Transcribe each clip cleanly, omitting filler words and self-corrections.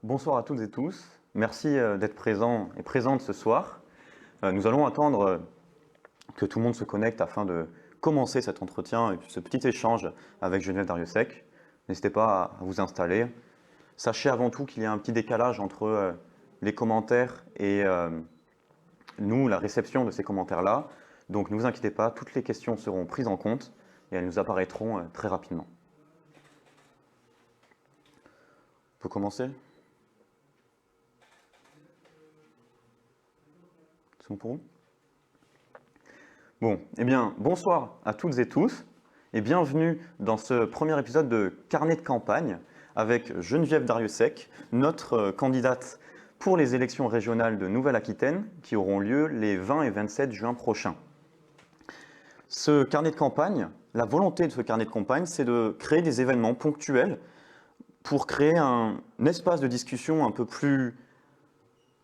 Bonsoir à toutes et tous. Merci d'être présents et présentes ce soir. Nous allons attendre que tout le monde se connecte afin de commencer cet entretien et ce petit échange avec Geneviève Dariussec. N'hésitez pas à vous installer. Sachez avant tout qu'il y a un petit décalage entre les commentaires et nous, la réception de ces commentaires-là. Donc ne vous inquiétez pas, toutes les questions seront prises en compte et elles nous apparaîtront très rapidement. On peut commencer ? C'est bon pour vous ? Bon, eh bien, bonsoir à toutes et tous et bienvenue dans ce premier épisode de Carnet de campagne avec Geneviève Dariussec, notre candidate pour les élections régionales de Nouvelle-Aquitaine qui auront lieu les 20 et 27 juin prochains. Ce carnet de campagne, la volonté de ce carnet de campagne, c'est de créer des événements ponctuels pour créer un espace de discussion un peu plus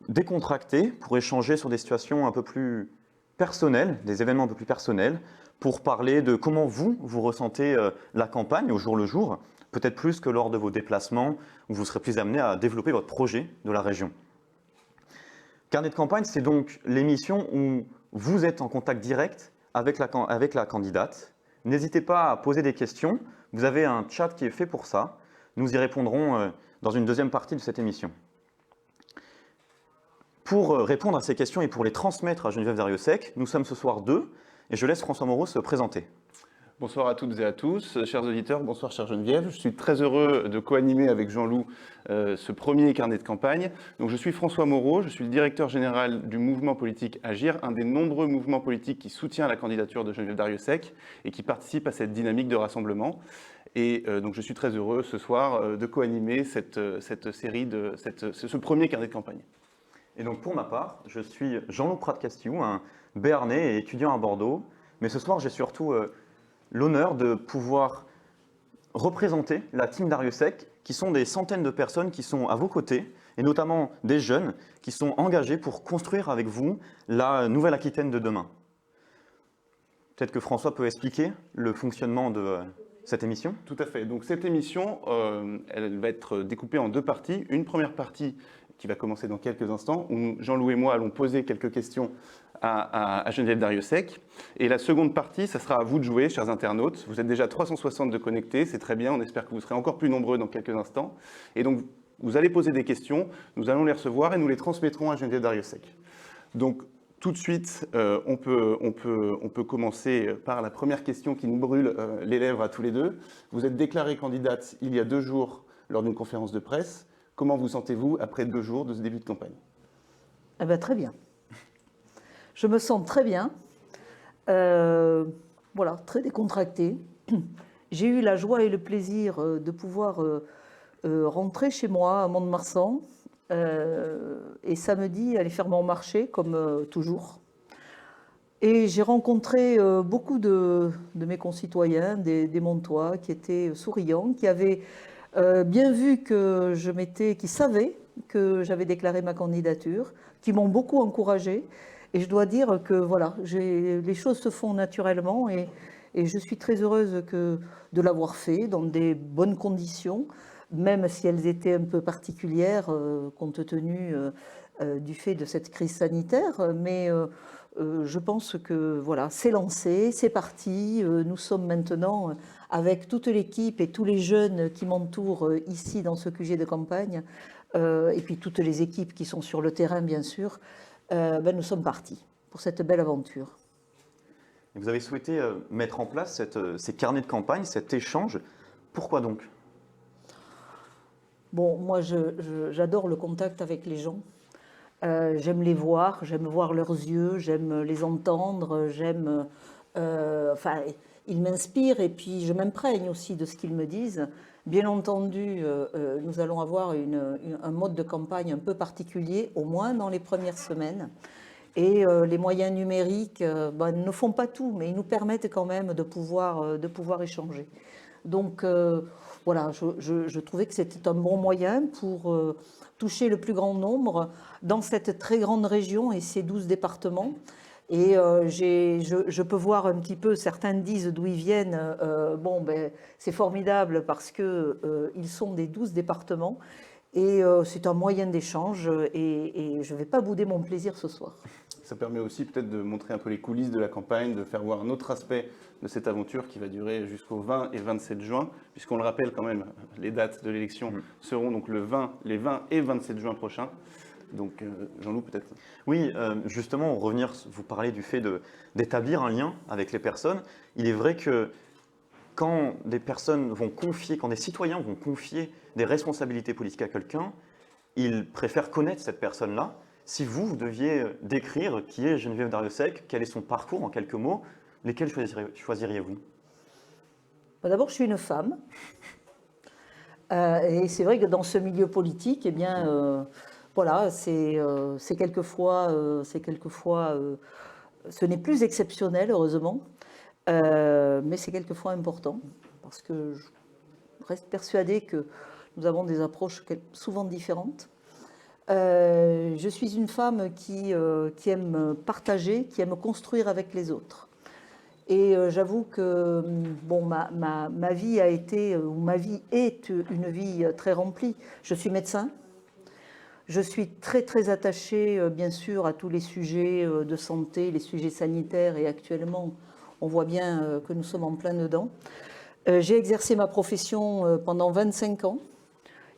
décontracté, pour échanger sur des situations un peu plus personnelles, des événements un peu plus personnels, pour parler de comment vous ressentez la campagne au jour le jour, peut-être plus que lors de vos déplacements où vous serez plus amené à développer votre projet de la région. Carnet de campagne, c'est donc l'émission où vous êtes en contact direct avec la candidate. N'hésitez pas à poser des questions, vous avez un chat qui est fait pour ça. Nous y répondrons dans une deuxième partie de cette émission. Pour répondre à ces questions et pour les transmettre à Geneviève Dariussec, nous sommes ce soir deux et je laisse François Moreau se présenter. Bonsoir à toutes et à tous, chers auditeurs, bonsoir chère Geneviève. Je suis très heureux de co-animer avec Jean-Loup ce premier carnet de campagne. Donc, je suis François Moreau, je suis le directeur général du mouvement politique Agir, un des nombreux mouvements politiques qui soutient la candidature de Geneviève Dariussec et qui participe à cette dynamique de rassemblement. Et donc je suis très heureux ce soir de co-animer cette série, ce premier carnet de campagne. Et donc pour ma part, je suis Jean-Loup Prat-Castillou, un Béarnais et étudiant à Bordeaux. Mais ce soir, j'ai surtout l'honneur de pouvoir représenter la team Dariussec, qui sont des centaines de personnes qui sont à vos côtés, et notamment des jeunes qui sont engagés pour construire avec vous la Nouvelle-Aquitaine de demain. Peut-être que François peut expliquer le fonctionnement de cette émission ? Tout à fait. Donc cette émission, elle va être découpée en deux parties. Une première partie qui va commencer dans quelques instants, où Jean-Loup et moi allons poser quelques questions à Geneviève Dariussec. Et la seconde partie, ça sera à vous de jouer, chers internautes. Vous êtes déjà 360 de connectés, c'est très bien. On espère que vous serez encore plus nombreux dans quelques instants. Et donc, vous allez poser des questions, nous allons les recevoir et nous les transmettrons à Geneviève Dariussec. Donc, tout de suite, on peut commencer par la première question qui nous brûle les lèvres à tous les deux. Vous êtes déclarée candidate il y a 2 jours lors d'une conférence de presse. Comment vous sentez-vous après 2 jours de ce début de campagne ? Eh bien, très bien. Je me sens très bien. Voilà, très décontractée. J'ai eu la joie et le plaisir de pouvoir rentrer chez moi à Mont-de-Marsan et samedi aller faire mon marché comme toujours. Et j'ai rencontré beaucoup de mes concitoyens, des Montois qui étaient souriants, qui avaient bien vu que qui savaient que j'avais déclaré ma candidature, qui m'ont beaucoup encouragée. Et je dois dire que voilà, les choses se font naturellement et je suis très heureuse de l'avoir fait dans des bonnes conditions, même si elles étaient un peu particulières compte tenu du fait de cette crise sanitaire. Mais je pense que voilà, c'est lancé, c'est parti. Nous sommes maintenant avec toute l'équipe et tous les jeunes qui m'entourent ici dans ce QG de campagne, et puis toutes les équipes qui sont sur le terrain, bien sûr, nous sommes partis pour cette belle aventure. Et vous avez souhaité mettre en place ces carnets de campagne, cet échange. Pourquoi donc ? Bon, moi, j'adore le contact avec les gens. J'aime les voir, j'aime voir leurs yeux, j'aime les entendre, enfin, ils m'inspirent et puis je m'imprègne aussi de ce qu'ils me disent. Bien entendu, nous allons avoir un mode de campagne un peu particulier, au moins dans les premières semaines. Et les moyens numériques ne font pas tout, mais ils nous permettent quand même de pouvoir échanger. Donc voilà, je trouvais que c'était un bon moyen pour toucher le plus grand nombre dans cette très grande région et ces 12 départements. Et je peux voir un petit peu, certains disent d'où ils viennent. C'est formidable parce qu'ils sont des 12 départements. Et c'est un moyen d'échange et je ne vais pas bouder mon plaisir ce soir. Ça permet aussi peut-être de montrer un peu les coulisses de la campagne, de faire voir un autre aspect de cette aventure qui va durer jusqu'au 20 et 27 juin, puisqu'on le rappelle quand même, les dates de l'élection seront donc les 20 et 27 juin prochains. Donc Jean-Loup peut-être. Oui, justement, vous parlez du fait d'établir un lien avec les personnes. Il est vrai que quand quand des citoyens vont confier des responsabilités politiques à quelqu'un, ils préfèrent connaître cette personne-là. Si vous deviez décrire qui est Geneviève Darrieussecq, quel est son parcours en quelques mots, lesquels choisiriez-vous? D'abord, je suis une femme. Et c'est vrai que dans ce milieu politique, eh bien, voilà, c'est quelquefois, ce n'est plus exceptionnel, heureusement, mais c'est quelquefois important, parce que je reste persuadée que nous avons des approches souvent différentes. Je suis une femme qui aime partager, qui aime construire avec les autres. Et j'avoue que bon, ma vie a été, ou ma vie est une vie très remplie. Je suis médecin. Je suis très très attachée, bien sûr, à tous les sujets de santé, les sujets sanitaires, et actuellement, on voit bien que nous sommes en plein dedans. J'ai exercé ma profession pendant 25 ans,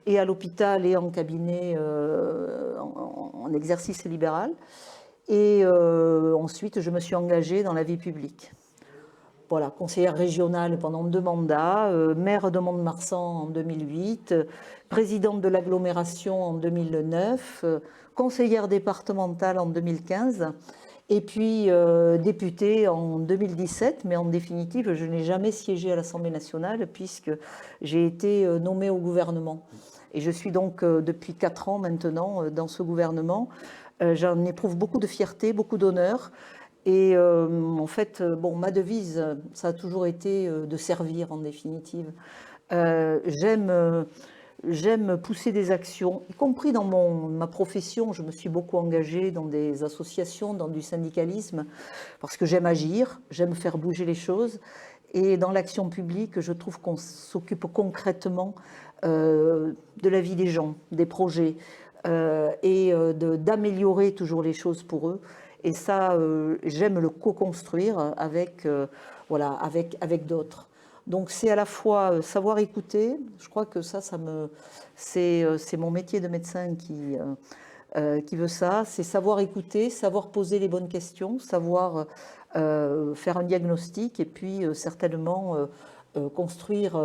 et à l'hôpital et en cabinet en exercice libéral. Et ensuite, je me suis engagée dans la vie publique. Voilà, conseillère régionale pendant 2 mandats, maire de Mont-de-Marsan en 2008, présidente de l'agglomération en 2009, conseillère départementale en 2015, et puis députée en 2017, mais en définitive, je n'ai jamais siégé à l'Assemblée nationale puisque j'ai été nommée au gouvernement. Et je suis donc depuis 4 ans maintenant dans ce gouvernement. J'en éprouve beaucoup de fierté, beaucoup d'honneur. Et en fait, bon, ma devise, ça a toujours été de servir en définitive. J'aime pousser des actions, y compris dans ma profession. Je me suis beaucoup engagée dans des associations, dans du syndicalisme, parce que j'aime agir, j'aime faire bouger les choses. Et dans l'action publique, je trouve qu'on s'occupe concrètement de la vie des gens, des projets, et d'améliorer toujours les choses pour eux. Et ça, j'aime le co-construire avec d'autres. Donc c'est à la fois savoir écouter, je crois que c'est mon métier de médecin qui veut ça, c'est savoir écouter, savoir poser les bonnes questions, savoir faire un diagnostic et puis certainement construire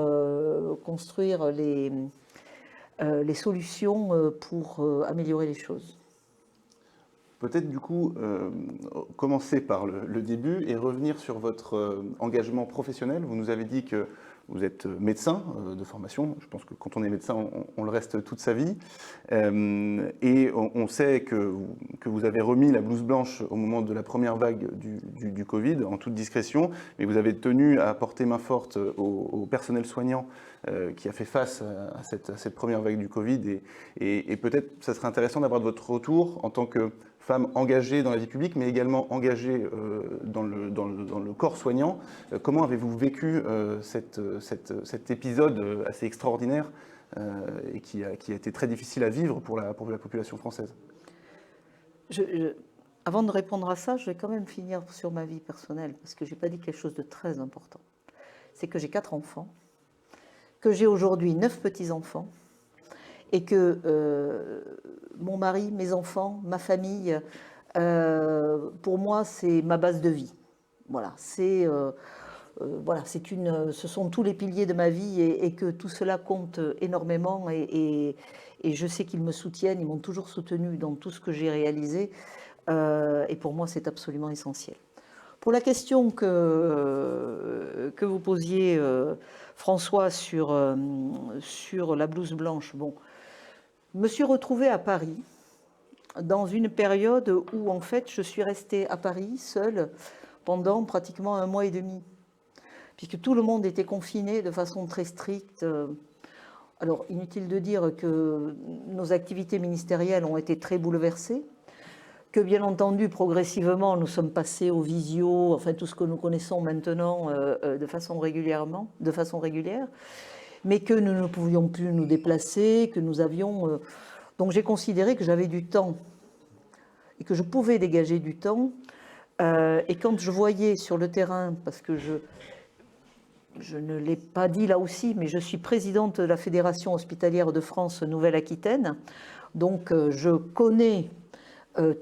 les solutions pour améliorer les choses. Peut-être du coup commencer par le début et revenir sur votre engagement professionnel. Vous nous avez dit que vous êtes médecin de formation. Je pense que quand on est médecin, on le reste toute sa vie. Et on sait que vous avez remis la blouse blanche au moment de la première vague du Covid, en toute discrétion, mais vous avez tenu à porter main forte au personnel soignant qui a fait face à cette première vague du Covid. Et peut-être ça serait intéressant d'avoir votre retour en tant que femme engagée dans la vie publique, mais également engagée dans le corps soignant. Comment avez-vous vécu cet épisode assez extraordinaire et qui a été très difficile à vivre pour la population française? Avant de répondre à ça, je vais quand même finir sur ma vie personnelle, parce que je n'ai pas dit quelque chose de très important. C'est que j'ai 4 enfants, que j'ai aujourd'hui 9 petits-enfants, et que mon mari, mes enfants, ma famille, pour moi, c'est ma base de vie. Voilà, ce sont tous les piliers de ma vie et que tout cela compte énormément et je sais qu'ils me soutiennent, ils m'ont toujours soutenue dans tout ce que j'ai réalisé et pour moi, c'est absolument essentiel. Pour la question que vous posiez, François, sur la blouse blanche, bon, je me suis retrouvée à Paris dans une période où, en fait, je suis restée à Paris seule pendant pratiquement 1 mois et demi, puisque tout le monde était confiné de façon très stricte. Alors, inutile de dire que nos activités ministérielles ont été très bouleversées, que bien entendu, progressivement, nous sommes passés aux visio, enfin tout ce que nous connaissons maintenant de façon régulière. mais que nous ne pouvions plus nous déplacer, que nous avions... Donc j'ai considéré que j'avais du temps et que je pouvais dégager du temps. Et quand je voyais sur le terrain, parce que je ne l'ai pas dit là aussi, mais je suis présidente de la Fédération hospitalière de France Nouvelle-Aquitaine, donc je connais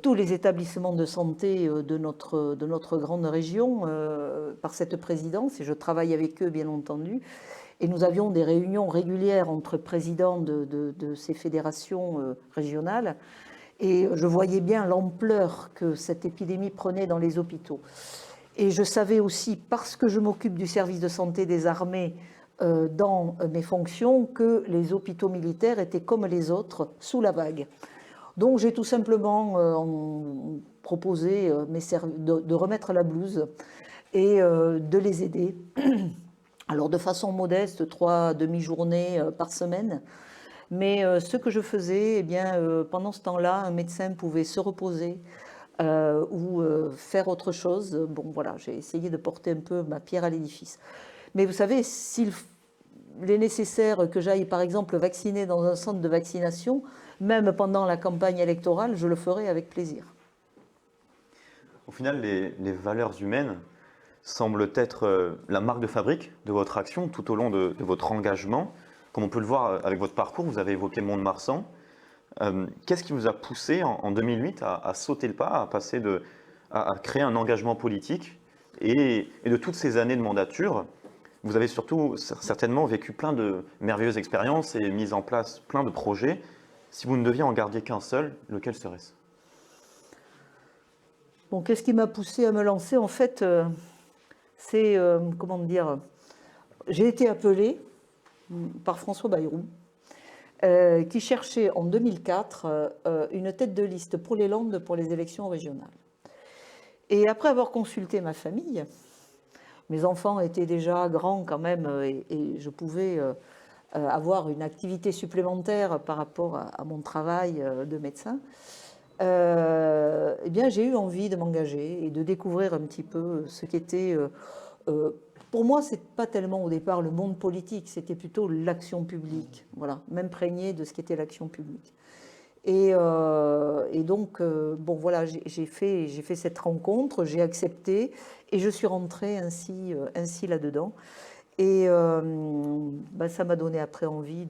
tous les établissements de santé de notre grande région par cette présidence, et je travaille avec eux bien entendu. Et nous avions des réunions régulières entre présidents de ces fédérations régionales, et je voyais bien l'ampleur que cette épidémie prenait dans les hôpitaux. Et je savais aussi, parce que je m'occupe du service de santé des armées dans mes fonctions, que les hôpitaux militaires étaient comme les autres, sous la vague. Donc j'ai tout simplement proposé de remettre la blouse et de les aider. Alors de façon modeste, 3 demi-journées par semaine. Mais ce que je faisais, eh bien, pendant ce temps-là, un médecin pouvait se reposer ou faire autre chose. Bon, voilà, j'ai essayé de porter un peu ma pierre à l'édifice. Mais vous savez, s'il est nécessaire que j'aille, par exemple, vacciner dans un centre de vaccination, même pendant la campagne électorale, je le ferai avec plaisir. Au final, les valeurs humaines semblent être la marque de fabrique de votre action tout au long de votre engagement. Comme on peut le voir avec votre parcours, vous avez évoqué Mont-de-Marsan. Qu'est-ce qui vous a poussé en 2008 à sauter le pas, à créer un engagement politique et de toutes ces années de mandature, vous avez surtout certainement vécu plein de merveilleuses expériences et mis en place plein de projets. Si vous ne deviez en garder qu'un seul, lequel serait-ce? Bon, qu'est-ce qui m'a poussé à me lancer? En fait, c'est, comment dire, j'ai été appelée par François Bayrou, qui cherchait en 2004 une tête de liste pour les Landes pour les élections régionales. Et après avoir consulté ma famille, mes enfants étaient déjà grands quand même et je pouvais avoir une activité supplémentaire par rapport à mon travail de médecin, eh bien j'ai eu envie de m'engager et de découvrir un petit peu ce qu'était... pour moi, ce n'est pas tellement au départ le monde politique, c'était plutôt l'action publique, voilà, m'imprégner de ce qu'était l'action publique. Et donc, bon voilà, j'ai fait cette rencontre, j'ai accepté et je suis rentrée ainsi là-dedans. Et ça m'a donné après envie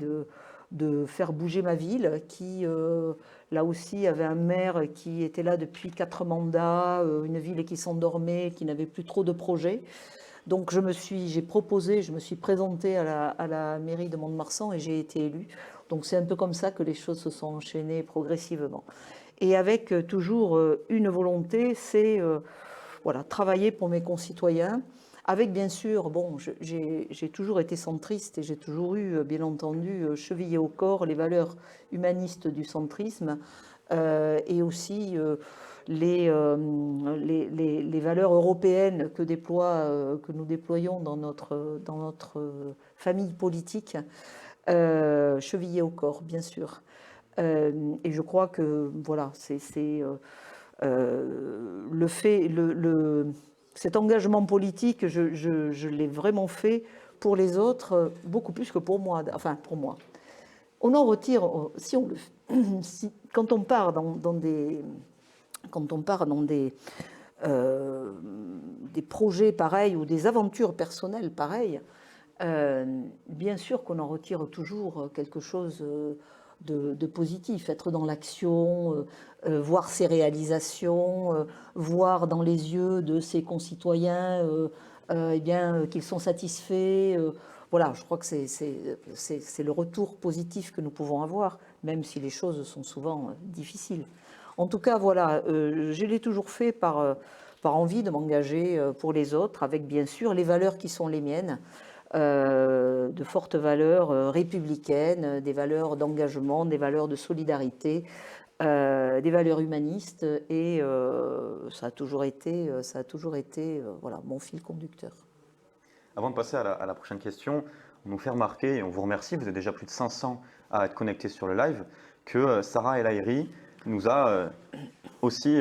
de faire bouger ma ville, qui là aussi avait un maire qui était là depuis 4 mandats, une ville qui s'endormait, qui n'avait plus trop de projets. Donc je me suis présentée à la mairie de Mont-de-Marsan et j'ai été élue. Donc c'est un peu comme ça que les choses se sont enchaînées progressivement. Et avec toujours une volonté, c'est voilà, travailler pour mes concitoyens. Avec bien sûr, bon, j'ai toujours été centriste et j'ai toujours eu, bien entendu, chevillé au corps les valeurs humanistes du centrisme et aussi les valeurs européennes que nous déployons dans notre famille politique, chevillé au corps, bien sûr. Et je crois que voilà, cet engagement politique, je l'ai vraiment fait pour les autres, beaucoup plus que pour moi. Enfin, pour moi. On en retire, quand on part dans des projets pareils ou des aventures personnelles pareilles, bien sûr qu'on en retire toujours quelque chose de positif, être dans l'action, voir ses réalisations, voir dans les yeux de ses concitoyens eh bien, qu'ils sont satisfaits. Voilà, je crois que c'est le retour positif que nous pouvons avoir, même si les choses sont souvent difficiles. En tout cas, voilà, je l'ai toujours fait par envie de m'engager pour les autres, avec bien sûr les valeurs qui sont les miennes, de fortes valeurs républicaines, des valeurs d'engagement, des valeurs de solidarité, des valeurs humanistes, et ça a toujours été voilà, mon fil conducteur. Avant de passer à la prochaine question, on nous fait remarquer, et on vous remercie, vous êtes déjà plus de 500 à être connectés sur le live, que Sarah El Haïry nous a aussi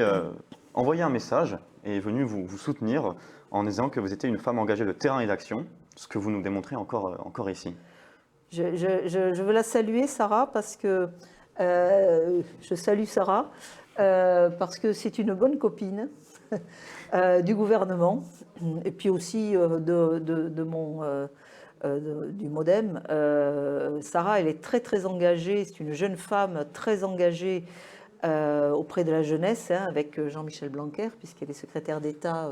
envoyé un message et est venue vous soutenir en disant que vous étiez une femme engagée de terrain et d'action, ce que vous nous démontrez encore ici. Je veux la saluer, Sarah, parce que je salue Sarah, parce que c'est une bonne copine du gouvernement, et puis aussi du MoDem. Sarah, elle est très très engagée, c'est une jeune femme très engagée auprès de la jeunesse, hein, avec Jean-Michel Blanquer, puisqu'elle est secrétaire d'État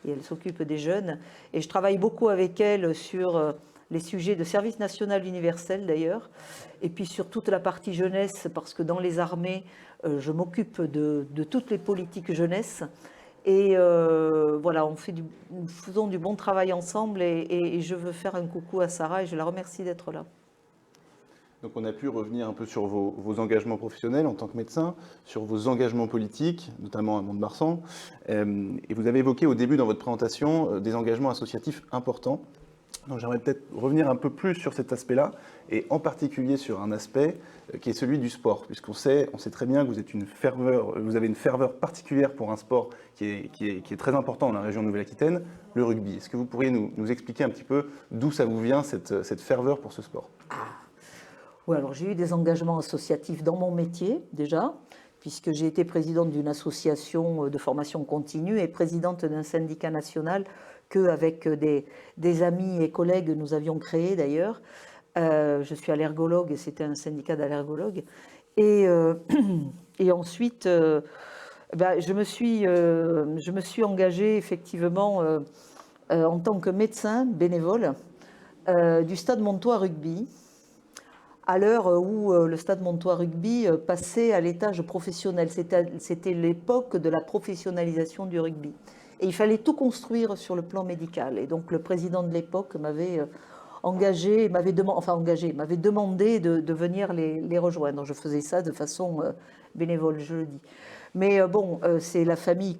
et elle s'occupe des jeunes. Et je travaille beaucoup avec elle sur les sujets de service national universel d'ailleurs, et puis sur toute la partie jeunesse, parce que dans les armées, je m'occupe de toutes les politiques jeunesse. Et voilà, nous faisons du bon travail ensemble et je veux faire un coucou à Sarah et je la remercie d'être là. Donc on a pu revenir un peu sur vos engagements professionnels en tant que médecin, sur vos engagements politiques, notamment à Mont-de-Marsan. Et vous avez évoqué au début dans votre présentation des engagements associatifs importants. Donc j'aimerais peut-être revenir un peu plus sur cet aspect-là, et en particulier sur un aspect qui est celui du sport, puisqu'on sait très bien que vous avez une ferveur particulière pour un sport qui est très important dans la région de Nouvelle-Aquitaine, le rugby. Est-ce que vous pourriez nous expliquer un petit peu d'où ça vous vient, cette ferveur pour ce sport? Oui, alors j'ai eu des engagements associatifs dans mon métier déjà, puisque j'ai été présidente d'une association de formation continue et présidente d'un syndicat national qu'avec des amis et collègues nous avions créé d'ailleurs. Je suis allergologue et c'était un syndicat d'allergologues. Et ensuite, je me suis engagée effectivement en tant que médecin bénévole du Stade Montois Rugby, à l'heure où le Stade Montois Rugby passait à l'étage professionnel. C'était l'époque de la professionnalisation du rugby. Et il fallait tout construire sur le plan médical. Et donc le président de l'époque m'avait m'avait demandé de venir les rejoindre. Je faisais ça de façon bénévole, je le dis. Mais c'est la famille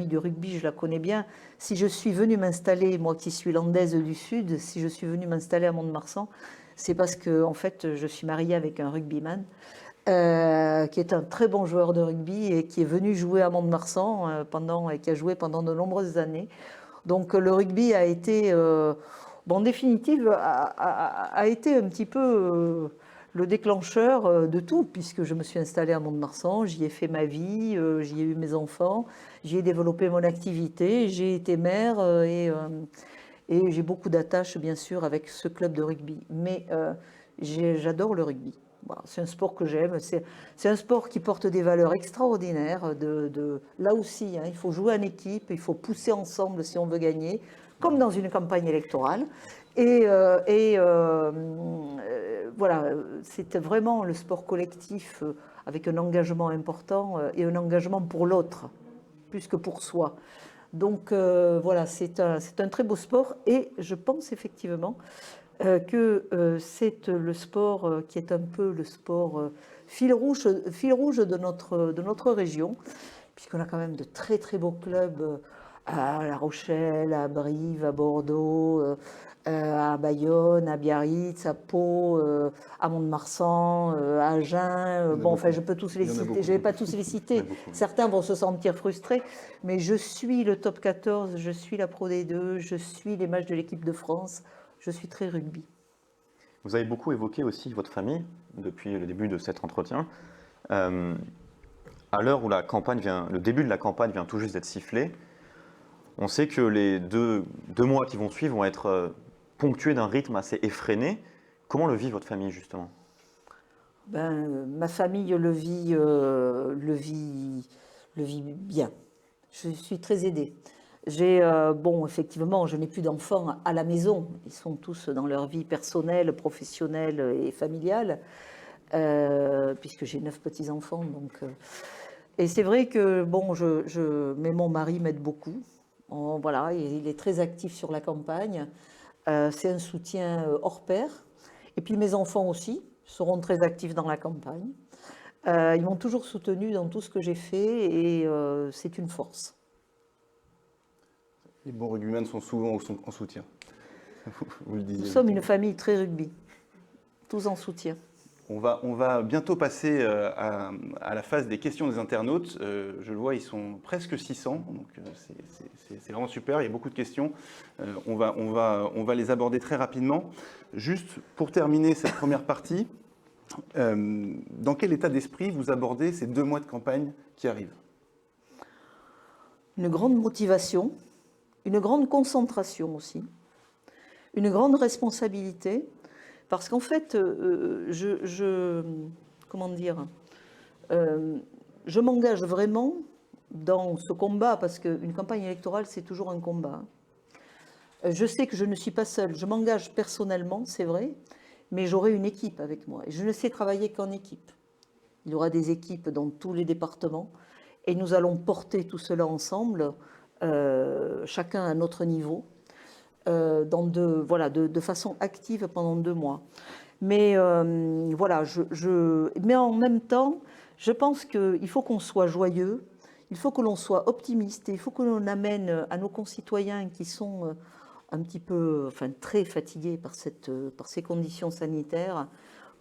du rugby, je la connais bien. Si je suis venue m'installer, moi qui suis landaise du Sud, si je suis venue m'installer à Mont-de-Marsan, c'est parce que en fait, je suis mariée avec un rugbyman qui est un très bon joueur de rugby et qui est venu jouer à Mont-de-Marsan et qui a joué pendant de nombreuses années. Donc le rugby a été, en définitive, a été un petit peu le déclencheur de tout, puisque je me suis installée à Mont-de-Marsan, j'y ai fait ma vie, j'y ai eu mes enfants, j'y ai développé mon activité, j'ai été mère et j'ai beaucoup d'attaches, bien sûr, avec ce club de rugby. Mais j'adore le rugby. Voilà, c'est un sport que j'aime. C'est un sport qui porte des valeurs extraordinaires. Là aussi, hein, il faut jouer en équipe, il faut pousser ensemble si on veut gagner, comme dans une campagne électorale. Voilà, c'est vraiment le sport collectif avec un engagement important et un engagement pour l'autre, plus que pour soi. Donc voilà, c'est un très beau sport et je pense effectivement que c'est le sport qui est un peu le sport fil rouge de notre région, puisqu'on a quand même de très très beaux clubs à La Rochelle, à Brive, à Bordeaux, à Bayonne, à Biarritz, à Pau, à Mont-de-Marsan, à Agen. Je peux tous les citer. Je ne vais pas tous les citer. Certains vont se sentir frustrés, mais je suis le top 14, je suis la Pro D2, je suis les matchs de l'équipe de France. Je suis très rugby. Vous avez beaucoup évoqué aussi votre famille depuis le début de cet entretien. À l'heure où le début de la campagne vient tout juste d'être sifflé, on sait que les deux mois qui vont suivre vont être ponctués d'un rythme assez effréné. Comment le vit votre famille justement? Ma famille le vit bien. Je suis très aidée. Effectivement, je n'ai plus d'enfants à la maison. Ils sont tous dans leur vie personnelle, professionnelle et familiale, puisque j'ai 9 petits-enfants. Et c'est vrai que, mais mon mari m'aide beaucoup. Voilà, il est très actif sur la campagne. C'est un soutien hors pair. Et puis mes enfants aussi seront très actifs dans la campagne. Ils m'ont toujours soutenue dans tout ce que j'ai fait et c'est une force. Les bons rugbymen sont souvent en soutien. Vous le disiez. Nous sommes une famille très rugby, tous en soutien. On va bientôt passer à la phase des questions des internautes. Je le vois, ils sont presque 600, donc c'est vraiment super, il y a beaucoup de questions. On va les aborder très rapidement. Juste pour terminer cette première partie, dans quel état d'esprit vous abordez ces 2 mois de campagne qui arrivent? Une grande motivation, une grande concentration aussi, une grande responsabilité, parce qu'en fait, comment dire, je m'engage vraiment dans ce combat, parce qu'une campagne électorale, c'est toujours un combat. Je sais que je ne suis pas seule, je m'engage personnellement, c'est vrai, mais j'aurai une équipe avec moi. Et je ne sais travailler qu'en équipe. Il y aura des équipes dans tous les départements, et nous allons porter tout cela ensemble, chacun à notre niveau, de façon active pendant 2 mois. Mais voilà, mais en même temps, je pense qu'il faut qu'on soit joyeux, il faut que l'on soit optimiste, et il faut que l'on amène à nos concitoyens qui sont un petit peu, enfin très fatigués par ces conditions sanitaires,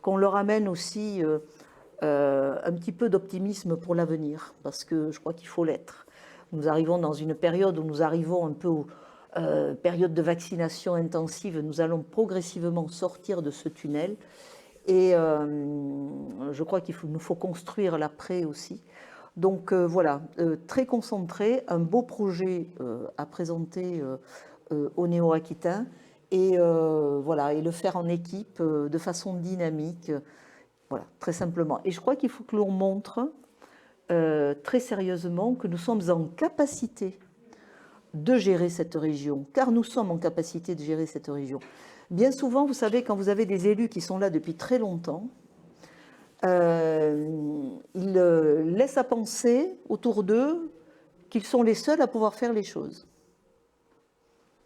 qu'on leur amène aussi un petit peu d'optimisme pour l'avenir, parce que je crois qu'il faut l'être. Nous arrivons dans une période où nous arrivons un peu aux période de vaccination intensive. Nous allons progressivement sortir de ce tunnel, et je crois nous faut construire l'après aussi. Donc voilà, très concentré, un beau projet à présenter aux Néo-Aquitains, et voilà, et le faire en équipe de façon dynamique. Voilà, très simplement. Et je crois qu'il faut que l'on montre très sérieusement que nous sommes en capacité de gérer cette région, car nous sommes en capacité de gérer cette région. Bien souvent, vous savez, quand vous avez des élus qui sont là depuis très longtemps, ils laissent à penser autour d'eux qu'ils sont les seuls à pouvoir faire les choses,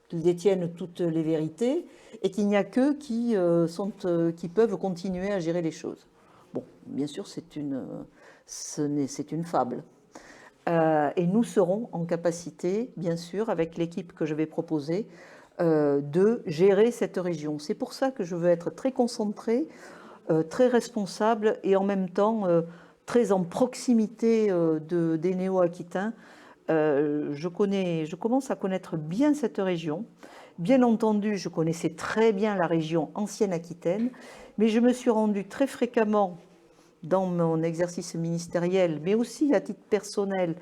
qu'ils détiennent toutes les vérités et qu'il n'y a qu'eux qui peuvent continuer à gérer les choses. Bon, bien sûr, c'est une fable. Et nous serons en capacité, bien sûr, avec l'équipe que je vais proposer, de gérer cette région. C'est pour ça que je veux être très concentrée, très responsable, et en même temps très en proximité des Néo-Aquitains. Je commence à connaître bien cette région. Bien entendu, je connaissais très bien la région ancienne Aquitaine, mais je me suis rendue très fréquemment dans mon exercice ministériel, mais aussi à titre personnel,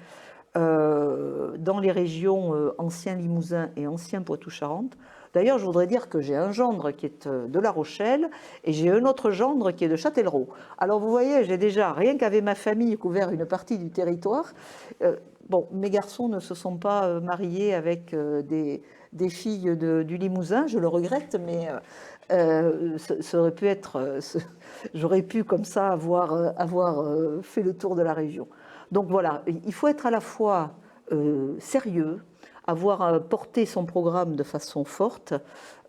dans les régions ancien Limousin et ancien Poitou-Charentes. D'ailleurs, je voudrais dire que j'ai un gendre qui est de La Rochelle, et j'ai un autre gendre qui est de Châtellerault. Alors vous voyez, j'ai déjà, rien qu'avec ma famille, couvert une partie du territoire. Bon, mes garçons ne se sont pas mariés avec des filles du Limousin, je le regrette, mais ça aurait pu être, j'aurais pu comme ça avoir fait le tour de la région. Donc voilà, il faut être à la fois sérieux, avoir porté son programme de façon forte,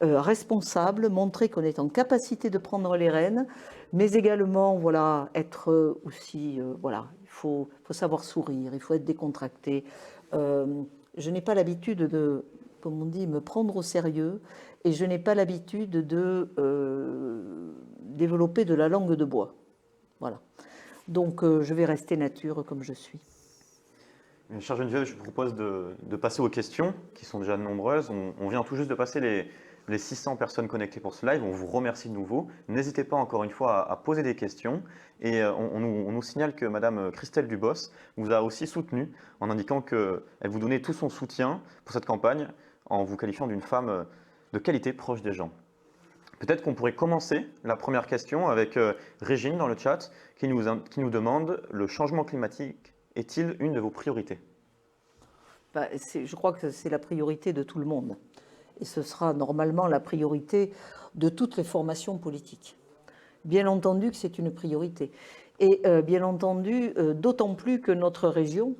responsable, montrer qu'on est en capacité de prendre les rênes, mais également voilà, être aussi, voilà, il faut savoir sourire, il faut être décontracté. Je n'ai pas l'habitude de, comme on dit, me prendre au sérieux, et je n'ai pas l'habitude de développer de la langue de bois. Voilà. Donc je vais rester nature comme je suis. Chère Geneviève, je vous propose de passer aux questions, qui sont déjà nombreuses. On vient tout juste de passer les 600 personnes connectées pour ce live. On vous remercie de nouveau. N'hésitez pas encore une fois à poser des questions. Et on nous signale que Madame Christelle Dubos vous a aussi soutenu en indiquant qu'elle vous donnait tout son soutien pour cette campagne, en vous qualifiant d'une femme de qualité proche des gens. Peut-être qu'on pourrait commencer la première question avec Régine dans le chat qui nous demande: le changement climatique est-il une de vos priorités? Je crois que c'est la priorité de tout le monde. Et ce sera normalement la priorité de toutes les formations politiques. Bien entendu que c'est une priorité. Et bien entendu, d'autant plus que notre région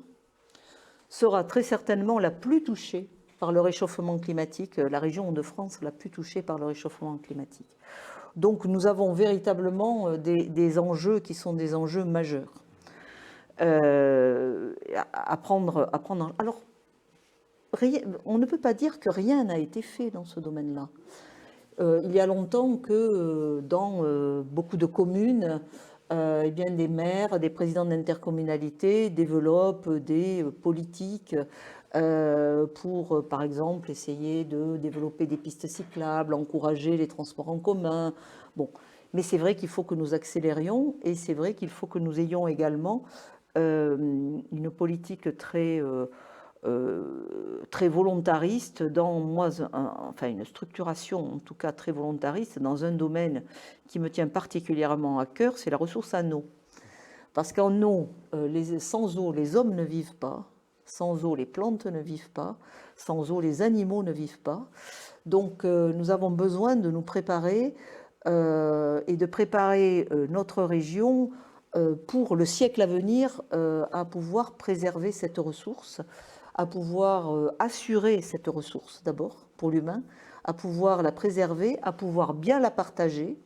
sera très certainement la plus touchée par le réchauffement climatique, la région de France la plus touchée par le réchauffement climatique. Donc nous avons véritablement des enjeux qui sont des enjeux majeurs. À prendre. Alors, on ne peut pas dire que rien n'a été fait dans ce domaine-là. il y a longtemps que dans beaucoup de communes, eh bien, des maires, des présidents d'intercommunalité développent des politiques pour, par exemple, essayer de développer des pistes cyclables, encourager les transports en commun. Bon, mais c'est vrai qu'il faut que nous accélérions et c'est vrai qu'il faut que nous ayons également une politique très volontariste enfin une structuration en tout cas très volontariste dans un domaine qui me tient particulièrement à cœur, c'est la ressource en eau. Parce qu'en eau, sans eau, les hommes ne vivent pas, sans eau, les plantes ne vivent pas, sans eau, les animaux ne vivent pas. Donc nous avons besoin de nous préparer et de préparer notre région pour le siècle à venir à pouvoir préserver cette ressource, à pouvoir assurer cette ressource d'abord pour l'humain, à pouvoir la préserver, à pouvoir bien la partager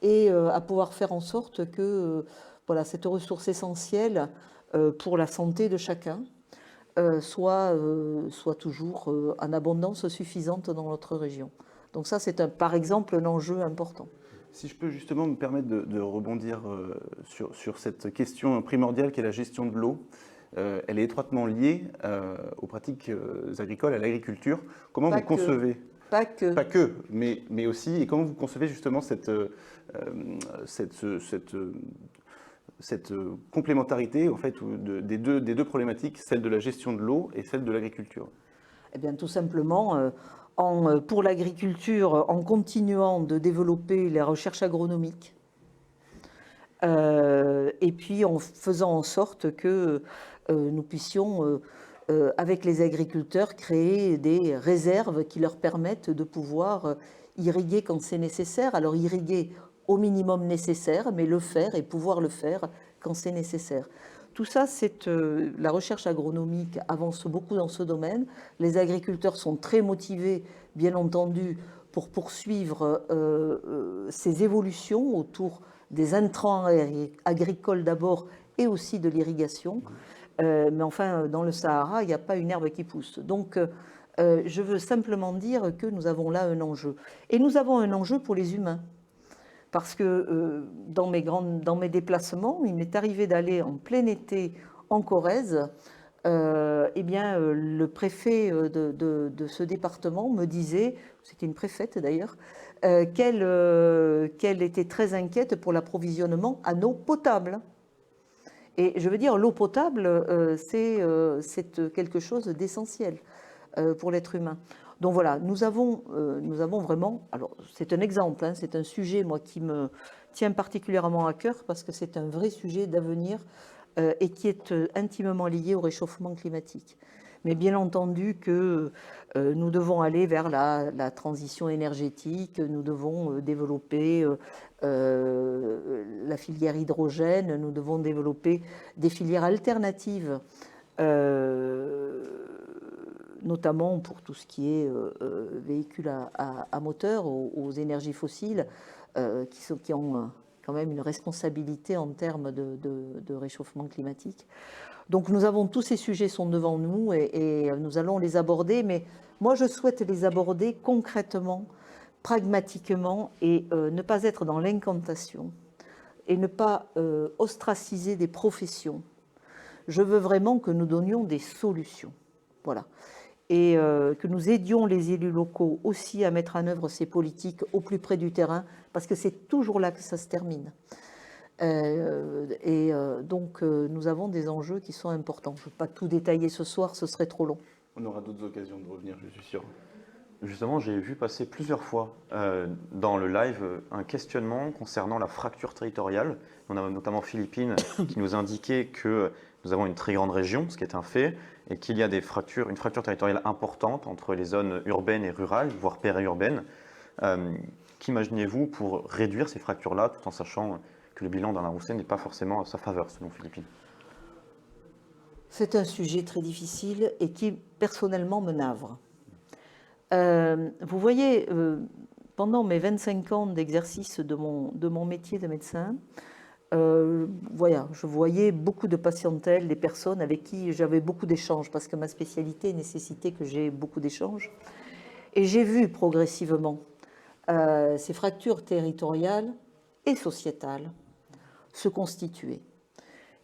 et à pouvoir faire en sorte que voilà, cette ressource essentielle pour la santé de chacun soit toujours en abondance suffisante dans notre région. Donc ça, c'est par exemple un enjeu important. Si je peux justement me permettre de rebondir sur cette question primordiale qu'est la gestion de l'eau, elle est étroitement liée aux pratiques agricoles, à l'agriculture. Comment vous concevez Pas que, mais aussi, et comment vous concevez justement cette complémentarité en fait, des deux problématiques, celle de la gestion de l'eau et celle de l'agriculture? Eh bien, tout simplement, pour l'agriculture, en continuant de développer les recherches agronomiques, et puis en faisant en sorte que nous puissions, avec les agriculteurs, créer des réserves qui leur permettent de pouvoir irriguer quand c'est nécessaire. Alors irriguer au minimum nécessaire, mais le faire et pouvoir le faire quand c'est nécessaire. Tout ça, la recherche agronomique avance beaucoup dans ce domaine. Les agriculteurs sont très motivés, bien entendu, pour poursuivre ces évolutions autour des intrants agricoles d'abord et aussi de l'irrigation. Mais enfin, dans le Sahara, il n'y a pas une herbe qui pousse. Donc, je veux simplement dire que nous avons là un enjeu. Et nous avons un enjeu pour les humains. Parce que dans mes déplacements, il m'est arrivé d'aller en plein été en Corrèze. Eh bien, le préfet de ce département me disait, c'était une préfète d'ailleurs, qu'elle était très inquiète pour l'approvisionnement en eau potable. Et je veux dire, l'eau potable, c'est quelque chose d'essentiel pour l'être humain. Donc voilà, nous avons vraiment, alors c'est un exemple, hein, c'est un sujet moi qui me tient particulièrement à cœur parce que c'est un vrai sujet d'avenir et qui est intimement lié au réchauffement climatique. Mais bien entendu que nous devons aller vers la transition énergétique, nous devons développer la filière hydrogène, nous devons développer des filières alternatives notamment pour tout ce qui est véhicules à moteur, aux énergies fossiles, qui ont quand même une responsabilité en termes de réchauffement climatique. Donc nous avons tous ces sujets sont devant nous et nous allons les aborder, mais moi je souhaite les aborder concrètement, pragmatiquement et ne pas être dans l'incantation et ne pas ostraciser des professions. Je veux vraiment que nous donnions des solutions. Voilà. Et que nous aidions les élus locaux aussi à mettre en œuvre ces politiques au plus près du terrain, parce que c'est toujours là que ça se termine. Donc nous avons des enjeux qui sont importants. Je ne veux pas tout détailler ce soir, ce serait trop long. On aura d'autres occasions de revenir, je suis sûr. Justement, j'ai vu passer plusieurs fois dans le live un questionnement concernant la fracture territoriale. On a notamment Philippine qui nous indiquait que nous avons une très grande région, ce qui est un fait, et qu'il y a une fracture territoriale importante entre les zones urbaines et rurales, voire périurbaines. Qu'imaginez-vous pour réduire ces fractures-là, tout en sachant que le bilan d'Alain Rousset n'est pas forcément à sa faveur, selon Philippine? C'est un sujet très difficile et qui, personnellement, me navre. Vous voyez, pendant mes 25 ans d'exercice de mon métier de médecin, voilà, je voyais beaucoup de patientèle, des personnes avec qui j'avais beaucoup d'échanges, parce que ma spécialité nécessitait que j'ai beaucoup d'échanges. Et j'ai vu progressivement ces fractures territoriales et sociétales se constituaient.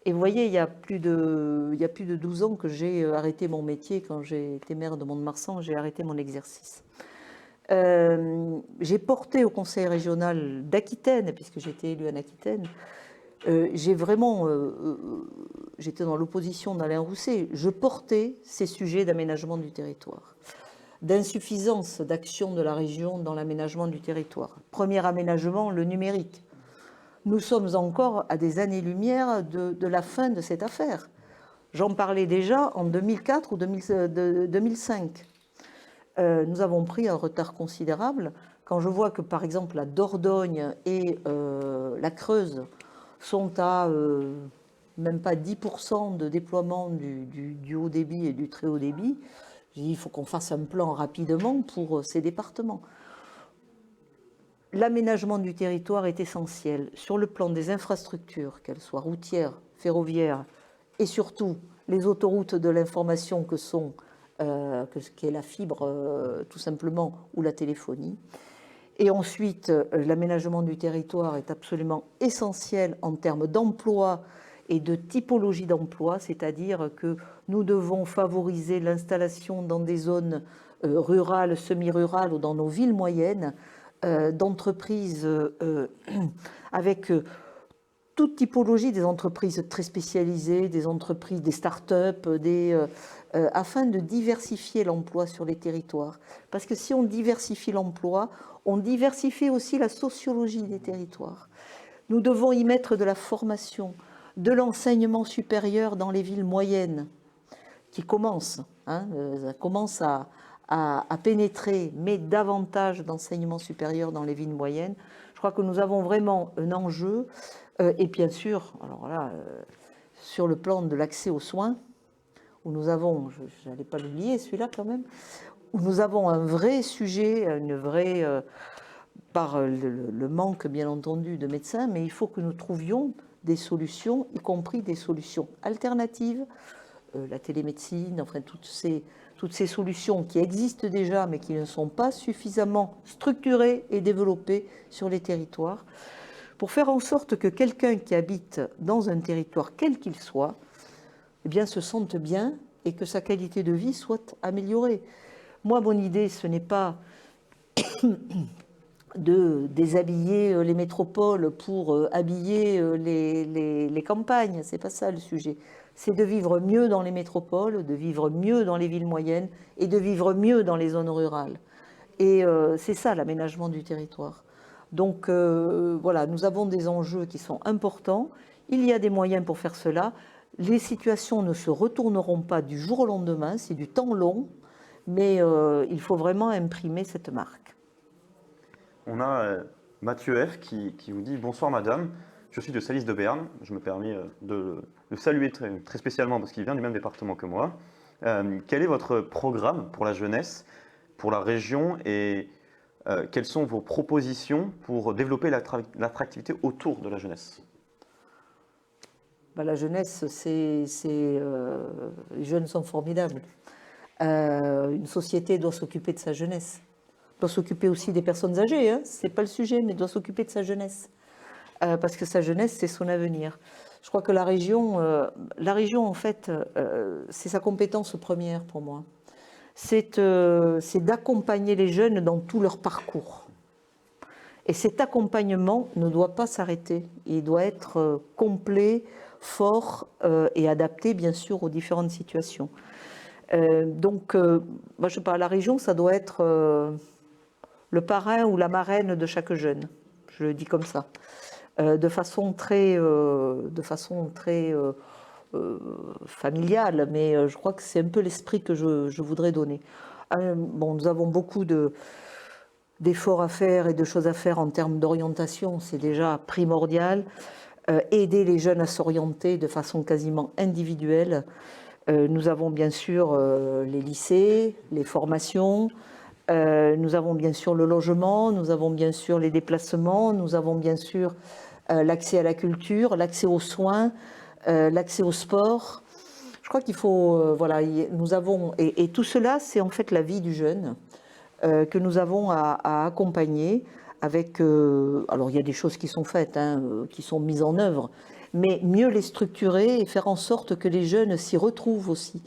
Et vous voyez, il y a plus de 12 ans que j'ai arrêté mon métier. Quand j'ai été maire de Mont-de-Marsan, j'ai arrêté mon exercice. J'ai porté au conseil régional d'Aquitaine, puisque j'étais élue en Aquitaine, j'étais dans l'opposition d'Alain Rousset, je portais ces sujets d'aménagement du territoire, d'insuffisance d'action de la région dans l'aménagement du territoire. Premier aménagement, le numérique. Nous sommes encore à des années-lumière de la fin de cette affaire. J'en parlais déjà en 2004 ou 2005. Nous avons pris un retard considérable. Quand je vois que, par exemple, la Dordogne et la Creuse sont à même pas 10% de déploiement du haut débit et du très haut débit, je dis, il faut qu'on fasse un plan rapidement pour ces départements. L'aménagement du territoire est essentiel sur le plan des infrastructures, qu'elles soient routières, ferroviaires et surtout les autoroutes de l'information qu'est la fibre tout simplement ou la téléphonie. Et ensuite, l'aménagement du territoire est absolument essentiel en termes d'emploi et de typologie d'emploi, c'est-à-dire que nous devons favoriser l'installation dans des zones rurales, semi-rurales ou dans nos villes moyennes d'entreprises avec toute typologie, des entreprises très spécialisées, des entreprises, des start-up, afin de diversifier l'emploi sur les territoires. Parce que si on diversifie l'emploi, on diversifie aussi la sociologie des territoires. Nous devons y mettre de la formation, de l'enseignement supérieur dans les villes moyennes, qui commencent, commencent à pénétrer, mais davantage d'enseignement supérieur dans les villes moyennes. Je crois que nous avons vraiment un enjeu, et bien sûr, alors là, sur le plan de l'accès aux soins, où nous avons, je n'allais pas l'oublier celui-là quand même, où nous avons un vrai sujet, par le manque bien entendu de médecins, mais il faut que nous trouvions des solutions, y compris des solutions alternatives, la télémédecine, enfin toutes ces solutions qui existent déjà mais qui ne sont pas suffisamment structurées et développées sur les territoires, pour faire en sorte que quelqu'un qui habite dans un territoire quel qu'il soit, eh bien, se sente bien et que sa qualité de vie soit améliorée. Moi, mon idée, ce n'est pas de déshabiller les métropoles pour habiller les campagnes, c'est pas ça le sujet. C'est de vivre mieux dans les métropoles, de vivre mieux dans les villes moyennes et de vivre mieux dans les zones rurales. Et c'est ça l'aménagement du territoire. Donc voilà, nous avons des enjeux qui sont importants. Il y a des moyens pour faire cela. Les situations ne se retourneront pas du jour au lendemain, c'est du temps long, mais il faut vraiment imprimer cette marque. On a Mathieu R qui vous dit « Bonsoir madame, je suis de Salis de Berne. » Je me permets de le saluer très spécialement parce qu'il vient du même département que moi. Quel est votre programme pour la jeunesse, pour la région et quelles sont vos propositions pour développer l'attractivité autour de la jeunesse ? La jeunesse, les jeunes sont formidables. Une société doit s'occuper de sa jeunesse. Doit s'occuper aussi des personnes âgées, hein, ce n'est pas le sujet, mais doit s'occuper de sa jeunesse. Parce que sa jeunesse, c'est son avenir. Je crois que la région en fait, c'est sa compétence première pour moi. C'est d'accompagner les jeunes dans tout leur parcours. Et cet accompagnement ne doit pas s'arrêter. Il doit être complet, fort et adapté, bien sûr, aux différentes situations. Donc, moi, je parle, la région, ça doit être le parrain ou la marraine de chaque jeune. Je le dis comme ça. De façon très familiale, mais je crois que c'est un peu l'esprit que je voudrais donner. Bon, nous avons beaucoup d'efforts à faire et de choses à faire en termes d'orientation, c'est déjà primordial. Aider les jeunes à s'orienter de façon quasiment individuelle. Nous avons bien sûr les lycées, les formations, nous avons bien sûr le logement, nous avons bien sûr les déplacements, nous avons bien sûr l'accès à la culture, l'accès aux soins, l'accès au sport. Je crois qu'il faut, voilà, nous avons, et tout cela, c'est en fait la vie du jeune. que nous avons à accompagner avec... alors il y a des choses qui sont faites, hein, qui sont mises en œuvre, mais mieux les structurer et faire en sorte que les jeunes s'y retrouvent aussi.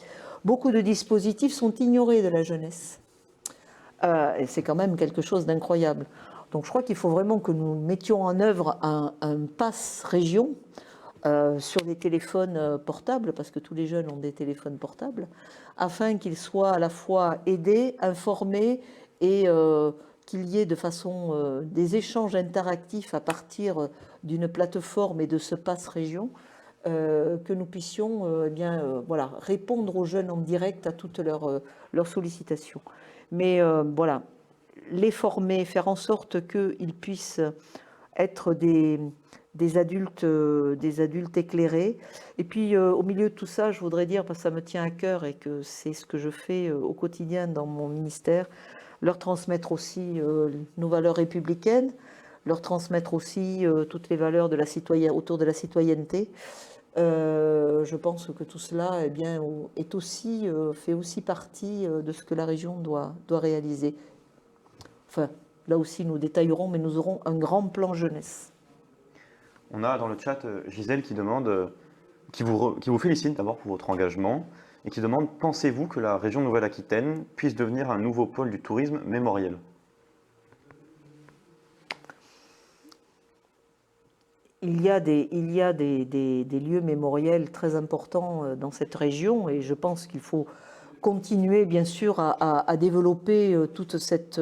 Beaucoup de dispositifs sont ignorés de la jeunesse. Et c'est quand même quelque chose d'incroyable. Donc je crois qu'il faut vraiment que nous mettions en œuvre un pass région sur des téléphones portables, parce que tous les jeunes ont des téléphones portables, afin qu'ils soient à la fois aidés, informés et qu'il y ait de façon des échanges interactifs à partir d'une plateforme et de ce pass région, que nous puissions voilà, répondre aux jeunes en direct à toutes leurs sollicitations. Mais voilà, les former, faire en sorte qu'ils puissent être des adultes éclairés. Et puis au milieu de tout ça, je voudrais dire, parce que ça me tient à cœur et que c'est ce que je fais au quotidien dans mon ministère, leur transmettre aussi nos valeurs républicaines, leur transmettre aussi toutes les valeurs de autour de la citoyenneté. Je pense que tout cela eh bien, est aussi, fait aussi partie de ce que la région doit réaliser. Enfin, là aussi, nous détaillerons, mais nous aurons un grand plan jeunesse. On a dans le chat Gisèle qui demande, qui vous félicite d'abord pour votre engagement et qui demande: pensez-vous que la région Nouvelle-Aquitaine puisse devenir un nouveau pôle du tourisme mémoriel? Il y a des lieux mémoriels très importants dans cette région et je pense qu'il faut continuer bien sûr à développer toute cette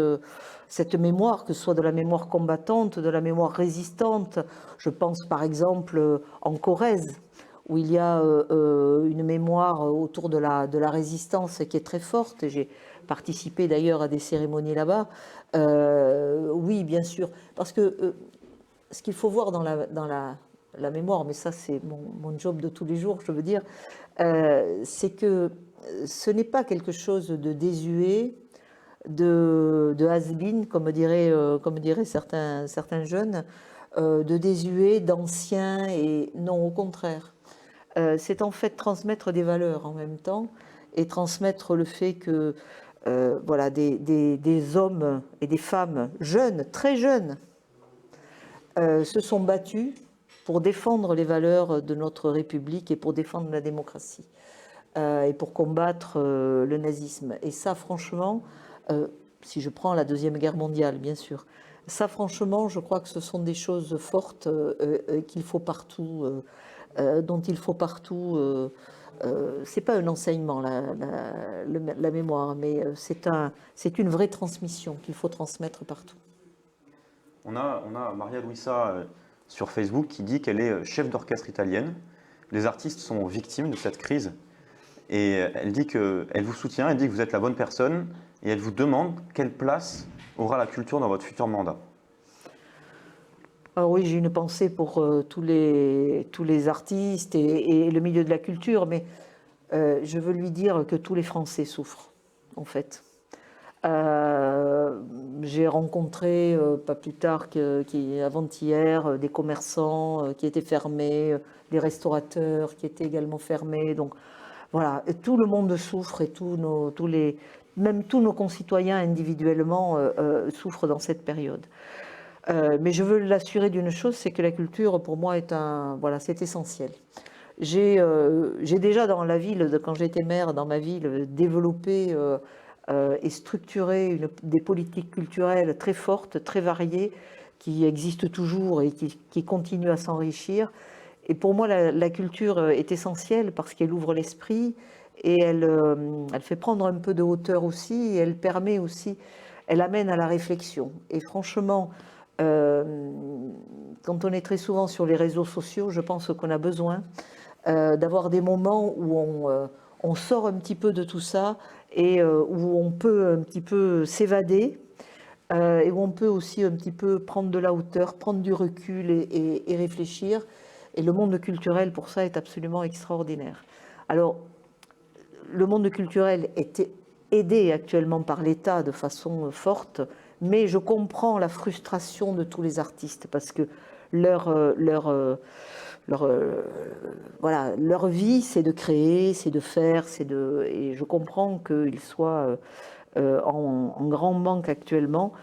mémoire, que ce soit de la mémoire combattante, de la mémoire résistante. Je pense par exemple en Corrèze, où il y a une mémoire autour de la résistance qui est très forte. J'ai participé d'ailleurs à des cérémonies là-bas. Oui, bien sûr, parce que ce qu'il faut voir dans la mémoire, mais ça c'est mon job de tous les jours, je veux dire, c'est que ce n'est pas quelque chose de désuet, de has-been, comme diraient certains jeunes, de désuet, d'ancien, et non, au contraire. C'est en fait transmettre des valeurs en même temps, et transmettre le fait que voilà, des hommes et des femmes jeunes, très jeunes, se sont battus pour défendre les valeurs de notre République et pour défendre la démocratie et pour combattre le nazisme. Et ça, franchement, si je prends la Deuxième Guerre mondiale, bien sûr, ça, franchement, je crois que ce sont des choses fortes qu'il faut partout, dont il faut partout. C'est pas un enseignement, la mémoire, mais c'est une vraie transmission qu'il faut transmettre partout. On a Maria Luisa sur Facebook qui dit qu'elle est chef d'orchestre italienne. Les artistes sont victimes de cette crise et elle dit qu'elle vous soutient, elle dit que vous êtes la bonne personne et elle vous demande quelle place aura la culture dans votre futur mandat. Alors oui, j'ai une pensée pour tous les artistes et le milieu de la culture, mais je veux lui dire que tous les Français souffrent, en fait. J'ai rencontré, pas plus tard qu'avant-hier, des commerçants qui étaient fermés, des restaurateurs qui étaient également fermés. Donc voilà, et tout le monde souffre et même tous nos concitoyens individuellement souffrent dans cette période. Mais je veux l'assurer d'une chose, c'est que la culture, pour moi, c'est essentiel. J'ai déjà dans la ville, quand j'étais maire, dans ma ville, développé et structuré des politiques culturelles très fortes, très variées, qui existent toujours et qui continuent à s'enrichir. Et pour moi, la culture est essentielle parce qu'elle ouvre l'esprit et elle fait prendre un peu de hauteur aussi, et elle permet aussi, elle amène à la réflexion. Et franchement, quand on est très souvent sur les réseaux sociaux, je pense qu'on a besoin d'avoir des moments où on sort un petit peu de tout ça et où on peut un petit peu s'évader et où on peut aussi un petit peu prendre de la hauteur, prendre du recul et réfléchir. Et le monde culturel, pour ça, est absolument extraordinaire. Alors, le monde culturel est aidé actuellement par l'État de façon forte, mais je comprends la frustration de tous les artistes parce que leur vie, c'est de créer, c'est de faire, et je comprends qu'ils soient en grand manque actuellement.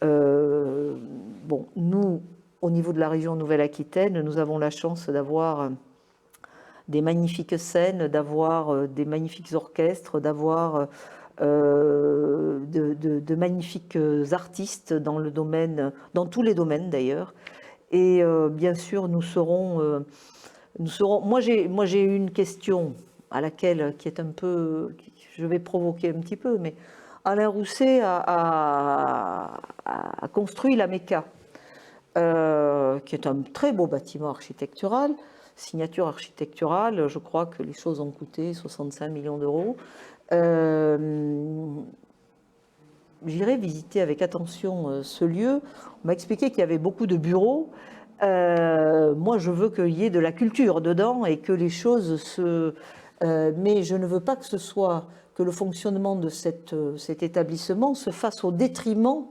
Bon, nous, au niveau de la région Nouvelle-Aquitaine, nous avons la chance d'avoir des magnifiques scènes, d'avoir des magnifiques orchestres, d'avoir de magnifiques artistes dans le domaine, dans tous les domaines d'ailleurs. Et bien sûr, nous serons. Moi, j'ai une question à laquelle, qui est un peu, je vais provoquer un petit peu, mais Alain Rousset a construit la Mecca, qui est un très beau bâtiment architectural, signature architecturale. Je crois que les choses ont coûté 65 millions d'euros. J'irai visiter avec attention ce lieu. On m'a expliqué qu'il y avait beaucoup de bureaux. Moi, je veux qu'il y ait de la culture dedans et que les choses se... mais je ne veux pas que ce soit que le fonctionnement de cet établissement se fasse au détriment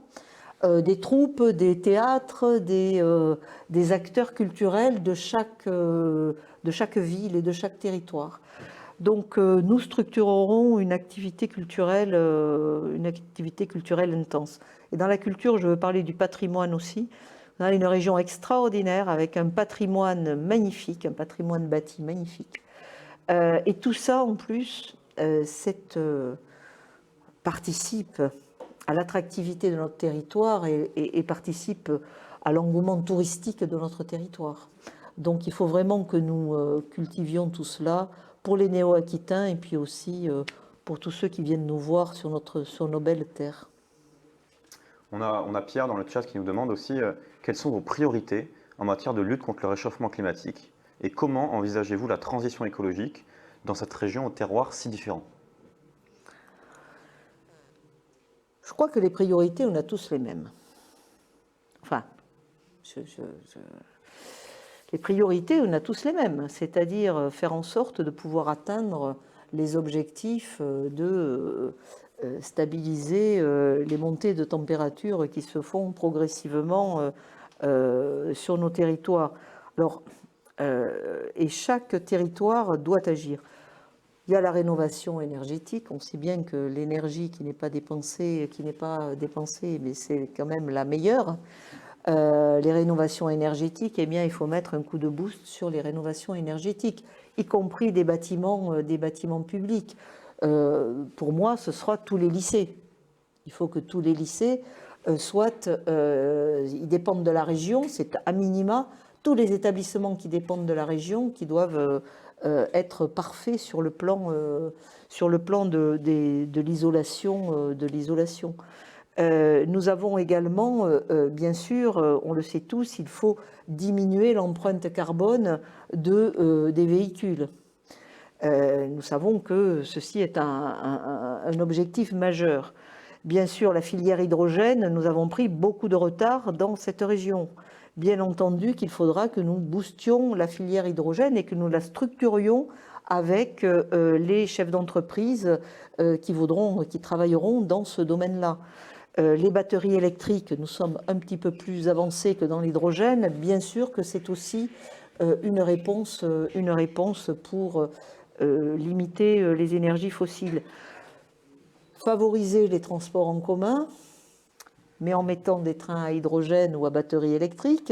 des troupes, des théâtres, des acteurs culturels de chaque ville et de chaque territoire. Donc, nous structurerons une activité culturelle intense. Et dans la culture, je veux parler du patrimoine aussi. On a une région extraordinaire avec un patrimoine magnifique, un patrimoine bâti magnifique. Et tout ça, en plus, participe à l'attractivité de notre territoire et participe à l'engouement touristique de notre territoire. Donc, il faut vraiment que nous cultivions tout cela pour les néo-aquitains et puis aussi pour tous ceux qui viennent nous voir sur nos belles terres. On a Pierre dans le chat qui nous demande aussi quelles sont vos priorités en matière de lutte contre le réchauffement climatique et comment envisagez-vous la transition écologique dans cette région au terroir si différent? Je crois que les priorités, on a tous les mêmes. Enfin, les priorités, on a tous les mêmes, c'est-à-dire faire en sorte de pouvoir atteindre les objectifs de stabiliser les montées de température qui se font progressivement sur nos territoires. Alors, et chaque territoire doit agir. Il y a la rénovation énergétique. On sait bien que l'énergie qui n'est pas dépensée, mais c'est quand même la meilleure. Les rénovations énergétiques, eh bien, il faut mettre un coup de boost sur les rénovations énergétiques, y compris des bâtiments publics. Pour moi, ce sera tous les lycées. Il faut que tous les lycées ils dépendent de la région. C'est à minima tous les établissements qui dépendent de la région qui doivent être parfaits sur le plan de l'isolation. Nous avons également, bien sûr, on le sait tous, il faut diminuer l'empreinte carbone des véhicules. Nous savons que ceci est un objectif majeur. Bien sûr, la filière hydrogène, nous avons pris beaucoup de retard dans cette région. Bien entendu qu'il faudra que nous boostions la filière hydrogène et que nous la structurions avec les chefs d'entreprise qui travailleront dans ce domaine-là. Les batteries électriques, nous sommes un petit peu plus avancés que dans l'hydrogène. Bien sûr que c'est aussi une réponse pour limiter les énergies fossiles. Favoriser les transports en commun, mais en mettant des trains à hydrogène ou à batterie électrique,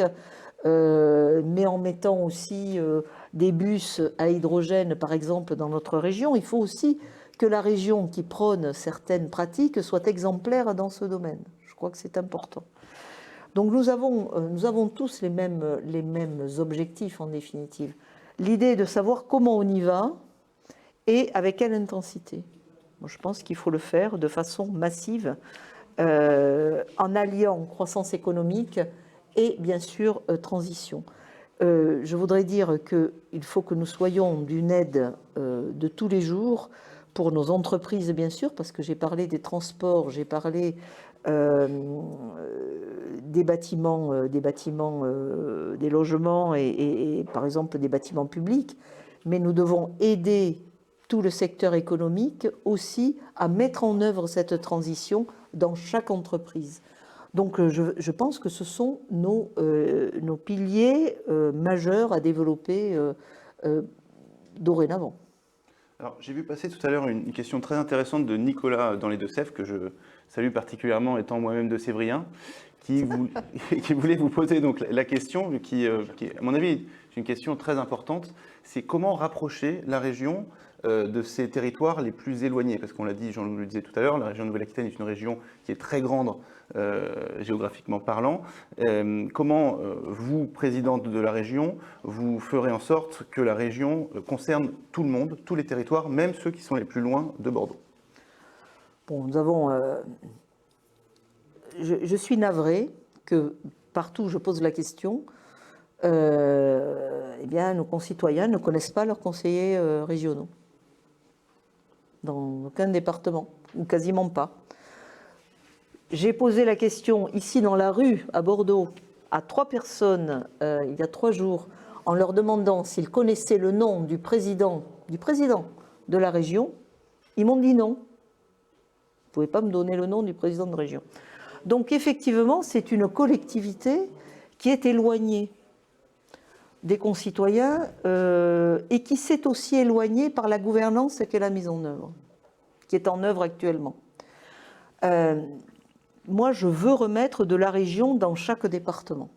mais en mettant aussi des bus à hydrogène, par exemple, dans notre région. Il faut aussi que la région qui prône certaines pratiques soit exemplaire dans ce domaine. Je crois que c'est important. Donc nous avons tous les mêmes objectifs en définitive. L'idée est de savoir comment on y va et avec quelle intensité. Moi, je pense qu'il faut le faire de façon massive, en alliant croissance économique et bien sûr transition. Je voudrais dire qu'il faut que nous soyons d'une aide de tous les jours pour nos entreprises, bien sûr, parce que j'ai parlé des transports, j'ai parlé des bâtiments, des logements et par exemple des bâtiments publics, mais nous devons aider tout le secteur économique aussi à mettre en œuvre cette transition dans chaque entreprise. Donc je pense que ce sont nos piliers majeurs à développer dorénavant. Alors, j'ai vu passer tout à l'heure une question très intéressante de Nicolas dans les Deux-Sèvres, que je salue particulièrement étant moi-même de Sévrien, qui voulait vous poser donc la question qui, à mon avis, est une question très importante. C'est comment rapprocher la région de ces territoires les plus éloignés. Parce qu'on l'a dit, Jean-Loup le disait tout à l'heure, la région de Nouvelle-Aquitaine est une région qui est très grande géographiquement parlant. Comment vous, présidente de la région, vous ferez en sorte que la région concerne tout le monde, tous les territoires, même ceux qui sont les plus loin de Bordeaux? Bon, nous avons... je suis navrée que partout où je pose la question, eh bien, nos concitoyens ne connaissent pas leurs conseillers régionaux. Dans aucun département, ou quasiment pas. J'ai posé la question ici dans la rue, à Bordeaux, à 3 personnes, il y a 3 jours, en leur demandant s'ils connaissaient le nom du président de la région. Ils m'ont dit non. Vous ne pouvez pas me donner le nom du président de région. Donc effectivement, c'est une collectivité qui est éloignée des concitoyens et qui s'est aussi éloignée par la gouvernance qu'elle a mise en œuvre, qui est en œuvre actuellement. Moi, je veux remettre de la région dans chaque département.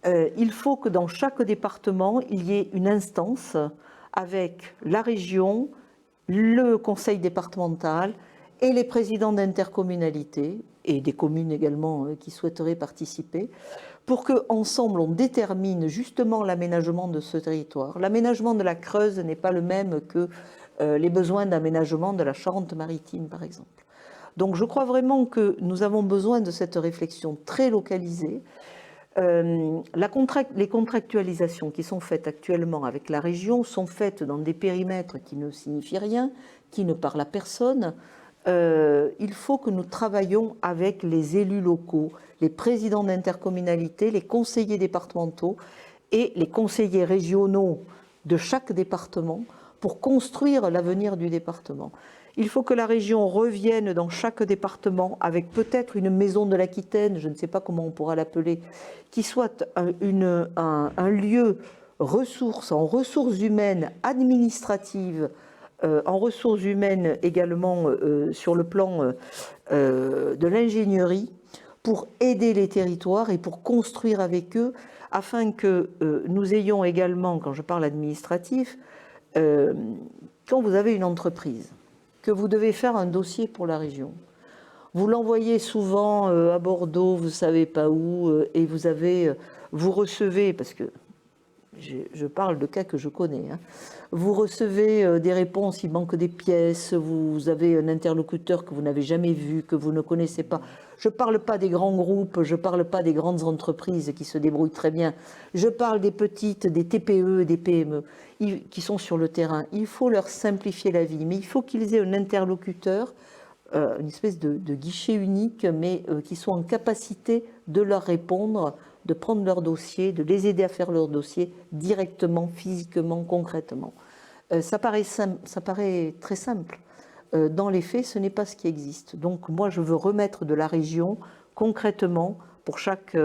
Il faut que dans chaque département, il y ait une instance avec la région, le conseil départemental et les présidents d'intercommunalités et des communes également qui souhaiteraient participer, pour qu'ensemble on détermine justement l'aménagement de ce territoire. L'aménagement de la Creuse n'est pas le même que les besoins d'aménagement de la Charente-Maritime, par exemple. Donc je crois vraiment que nous avons besoin de cette réflexion très localisée. Les contractualisations qui sont faites actuellement avec la région sont faites dans des périmètres qui ne signifient rien, qui ne parlent à personne. Il faut que nous travaillions avec les élus locaux, les présidents d'intercommunalité, les conseillers départementaux et les conseillers régionaux de chaque département pour construire l'avenir du département. Il faut que la région revienne dans chaque département avec peut-être une maison de l'Aquitaine, je ne sais pas comment on pourra l'appeler, qui soit un lieu ressources, en ressources humaines administratives, en ressources humaines également sur le plan de l'ingénierie, pour aider les territoires et pour construire avec eux, afin que nous ayons également, quand je parle administratif, quand vous avez une entreprise, que vous devez faire un dossier pour la région, vous l'envoyez souvent à Bordeaux, vous ne savez pas où, et vous recevez, parce que je parle de cas que je connais, hein, vous recevez des réponses, il manque des pièces, vous avez un interlocuteur que vous n'avez jamais vu, que vous ne connaissez pas. Je ne parle pas des grands groupes, je ne parle pas des grandes entreprises qui se débrouillent très bien. Je parle des petites, des TPE, des PME qui sont sur le terrain. Il faut leur simplifier la vie, mais il faut qu'ils aient un interlocuteur, une espèce de guichet unique, mais qui soit en capacité de leur répondre, de prendre leur dossier, de les aider à faire leur dossier directement, physiquement, concrètement. Ça paraît très simple. Dans les faits, ce n'est pas ce qui existe. Donc moi, je veux remettre de la région concrètement pour chaque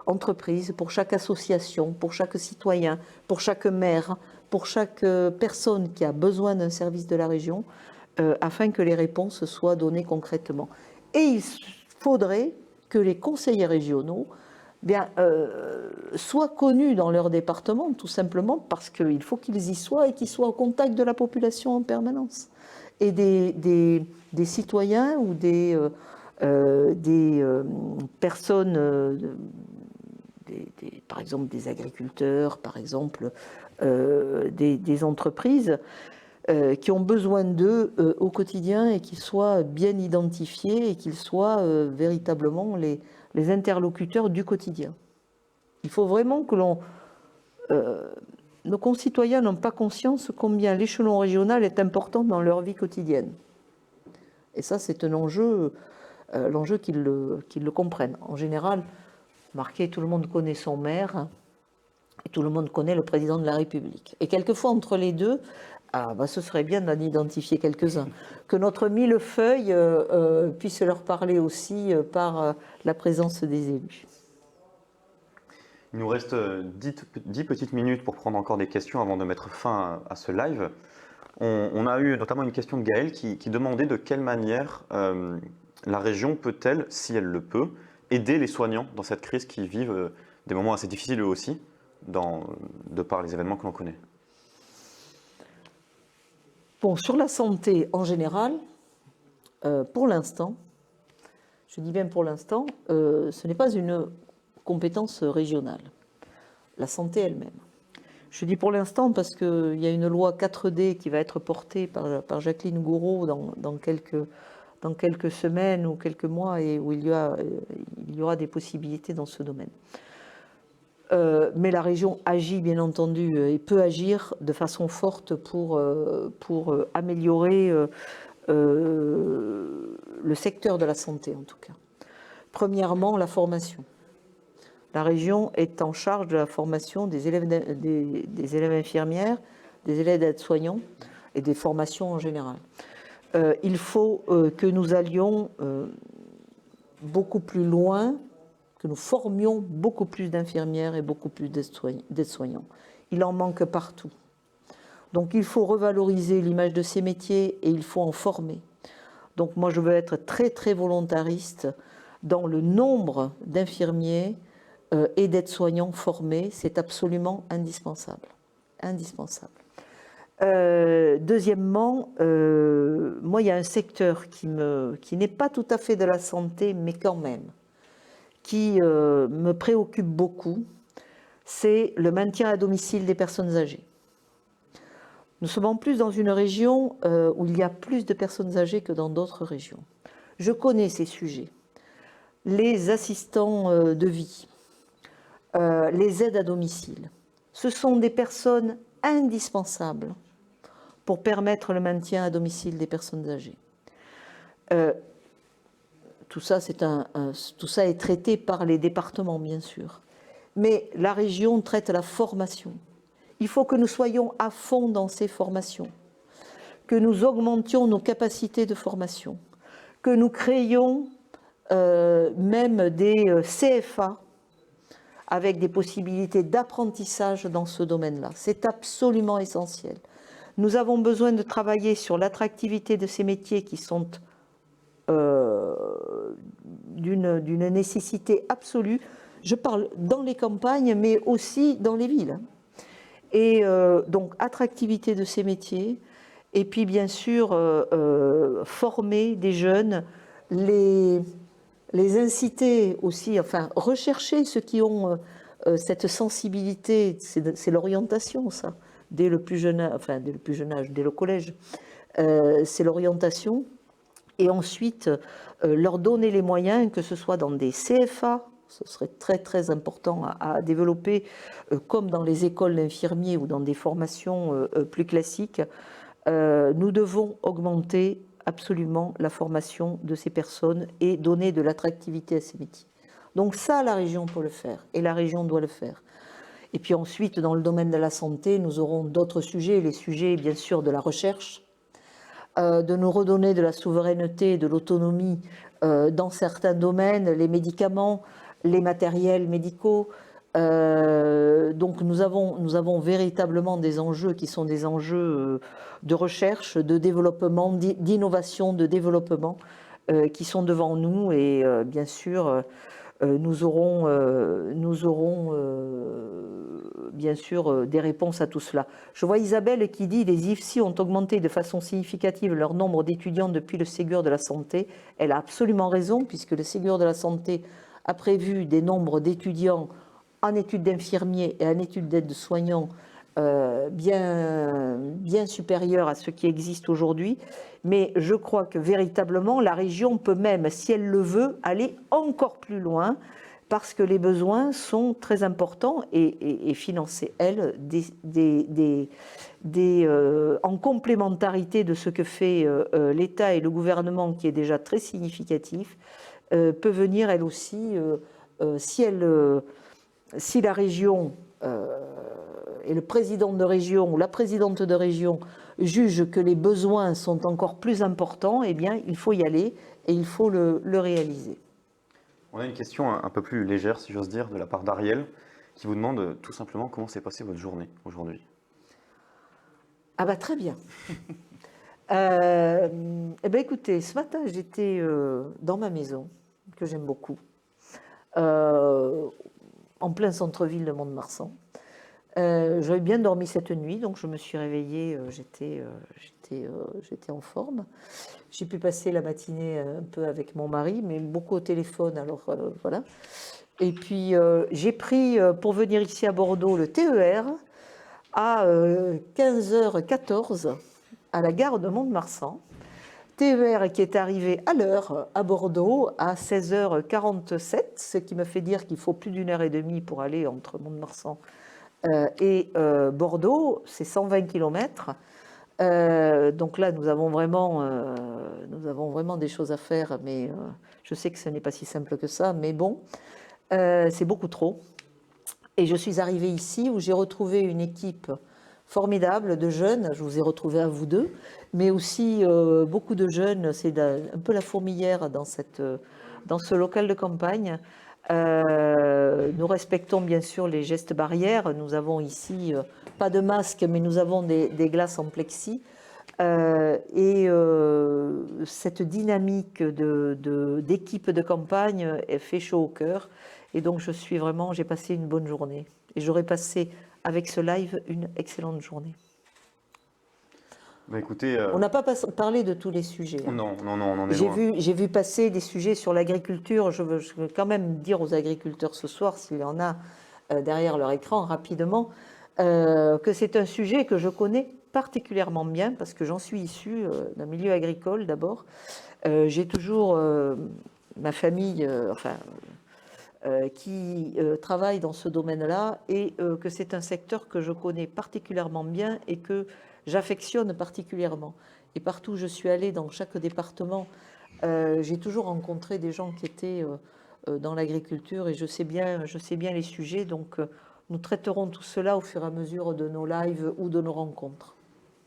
entreprise, pour chaque association, pour chaque citoyen, pour chaque maire, pour chaque personne qui a besoin d'un service de la région, afin que les réponses soient données concrètement. Et il faudrait que les conseillers régionaux soient connus dans leur département, tout simplement parce qu'il faut qu'ils y soient et qu'ils soient au contact de la population en permanence. Et des citoyens ou des personnes, par exemple des agriculteurs, par exemple des entreprises qui ont besoin d'eux au quotidien et qu'ils soient bien identifiés et qu'ils soient véritablement les interlocuteurs du quotidien. Il faut vraiment que nos concitoyens n'ont pas conscience combien l'échelon régional est important dans leur vie quotidienne. Et ça, c'est un enjeu, l'enjeu qu'ils le comprennent. En général, marqué, tout le monde connaît son maire et tout le monde connaît le président de la République. Et quelquefois, entre les deux, ce serait bien d'en identifier quelques-uns. Que notre millefeuille puisse leur parler aussi par la présence des élus. Il nous reste 10 petites minutes pour prendre encore des questions avant de mettre fin à ce live. On a eu notamment une question de Gaël qui demandait de quelle manière la région peut-elle, si elle le peut, aider les soignants dans cette crise qui vivent des moments assez difficiles eux aussi, de par les événements que l'on connaît. Bon, sur la santé en général, pour l'instant, je dis bien pour l'instant, ce n'est pas une compétence régionale, la santé elle-même. Je dis pour l'instant parce qu'il y a une loi 4D qui va être portée par Jacqueline Gouraud dans quelques semaines ou quelques mois et où il y aura des possibilités dans ce domaine. Mais la région agit bien entendu et peut agir de façon forte pour améliorer le secteur de la santé en tout cas. Premièrement, la formation. La région est en charge de la formation des élèves infirmières, des élèves aides-soignants et des formations en général. Il faut que nous allions beaucoup plus loin, que nous formions beaucoup plus d'infirmières et beaucoup plus d'aides-soignants. Il en manque partout. Donc il faut revaloriser l'image de ces métiers et il faut en former. Donc moi je veux être très très volontariste dans le nombre d'infirmiers et d'aides-soignants formés, c'est absolument indispensable. Indispensable. Deuxièmement, moi il y a un secteur qui n'est pas tout à fait de la santé, mais quand même, qui me préoccupe beaucoup, c'est le maintien à domicile des personnes âgées. Nous sommes en plus dans une région où il y a plus de personnes âgées que dans d'autres régions. Je connais ces sujets. Les assistants de vie, les aides à domicile, ce sont des personnes indispensables pour permettre le maintien à domicile des personnes âgées. Tout ça est traité par les départements, bien sûr. Mais la région traite la formation. Il faut que nous soyons à fond dans ces formations, que nous augmentions nos capacités de formation, que nous créions même des CFA avec des possibilités d'apprentissage dans ce domaine-là. C'est absolument essentiel. Nous avons besoin de travailler sur l'attractivité de ces métiers qui sont d'une nécessité absolue. Je parle dans les campagnes, mais aussi dans les villes. Et donc, attractivité de ces métiers, et puis bien sûr, former des jeunes, les inciter aussi, enfin, rechercher ceux qui ont cette sensibilité, c'est l'orientation, ça, dès le plus jeune âge, dès le collège, c'est l'orientation, et ensuite leur donner les moyens, que ce soit dans des CFA, ce serait très très important à développer, comme dans les écoles d'infirmiers ou dans des formations plus classiques. Nous devons augmenter absolument la formation de ces personnes et donner de l'attractivité à ces métiers. Donc ça, la région peut le faire, et la région doit le faire. Et puis ensuite, dans le domaine de la santé, nous aurons d'autres sujets, les sujets bien sûr de la recherche, de nous redonner de la souveraineté, de l'autonomie dans certains domaines, les médicaments, les matériels médicaux. Donc nous avons véritablement des enjeux qui sont des enjeux de recherche, de développement, d'innovation, de développement qui sont devant nous, et bien sûr nous aurons bien sûr des réponses à tout cela. Je vois Isabelle qui dit « Les IFSI ont augmenté de façon significative leur nombre d'étudiants depuis le Ségur de la santé ». Elle a absolument raison, puisque le Ségur de la santé a prévu des nombres d'étudiants en études d'infirmiers et en études d'aide-soignants bien supérieurs à ce qui existe aujourd'hui. Mais je crois que véritablement, la région peut même, si elle le veut, aller encore plus loin, parce que les besoins sont très importants et financer, elle, en complémentarité de ce que fait l'État et le gouvernement, qui est déjà très significatif, peut venir, elle aussi, si la région et le président de région ou la présidente de région jugent que les besoins sont encore plus importants, eh bien, il faut y aller et il faut le réaliser. On a une question un peu plus légère, si j'ose dire, de la part d'Ariel, qui vous demande tout simplement comment s'est passée votre journée aujourd'hui. Ah bah très bien. Écoutez, ce matin, j'étais dans ma maison, que j'aime beaucoup, en plein centre-ville de Mont-de-Marsan. J'avais bien dormi cette nuit, donc je me suis réveillée, j'étais en forme. J'ai pu passer la matinée un peu avec mon mari, mais beaucoup au téléphone, alors voilà. Et puis j'ai pris, pour venir ici à Bordeaux, le TER à 15h14 à la gare de Mont-de-Marsan. TER qui est arrivé à l'heure à Bordeaux à 16h47, ce qui me fait dire qu'il faut plus d'1h30 pour aller entre Mont-de-Marsan et Bordeaux, c'est 120 km. Donc là, nous avons vraiment des choses à faire, mais je sais que ce n'est pas si simple que ça, mais bon, c'est beaucoup trop. Et je suis arrivée ici où j'ai retrouvé une équipe formidable de jeunes, je vous ai retrouvé à vous deux, mais aussi beaucoup de jeunes, c'est un peu la fourmilière dans ce local de campagne. Nous respectons bien sûr les gestes barrières. Nous avons ici pas de masque, mais nous avons des glaces en plexi. Cette dynamique d'équipe de campagne fait chaud au cœur. Et donc j'ai passé une bonne journée. Et j'aurais passé avec ce live une excellente journée. Bah écoutez, on n'a pas parlé de tous les sujets. Non, on en est loin. J'ai vu passer des sujets sur l'agriculture. Je veux quand même dire aux agriculteurs ce soir, s'il y en a derrière leur écran, rapidement, que c'est un sujet que je connais particulièrement bien, parce que j'en suis issue d'un milieu agricole d'abord. J'ai toujours ma famille qui travaille dans ce domaine-là, et que c'est un secteur que je connais particulièrement bien et que j'affectionne particulièrement. Et partout où je suis allée, dans chaque département, j'ai toujours rencontré des gens qui étaient dans l'agriculture, et je sais bien les sujets. Donc nous traiterons tout cela au fur et à mesure de nos lives ou de nos rencontres.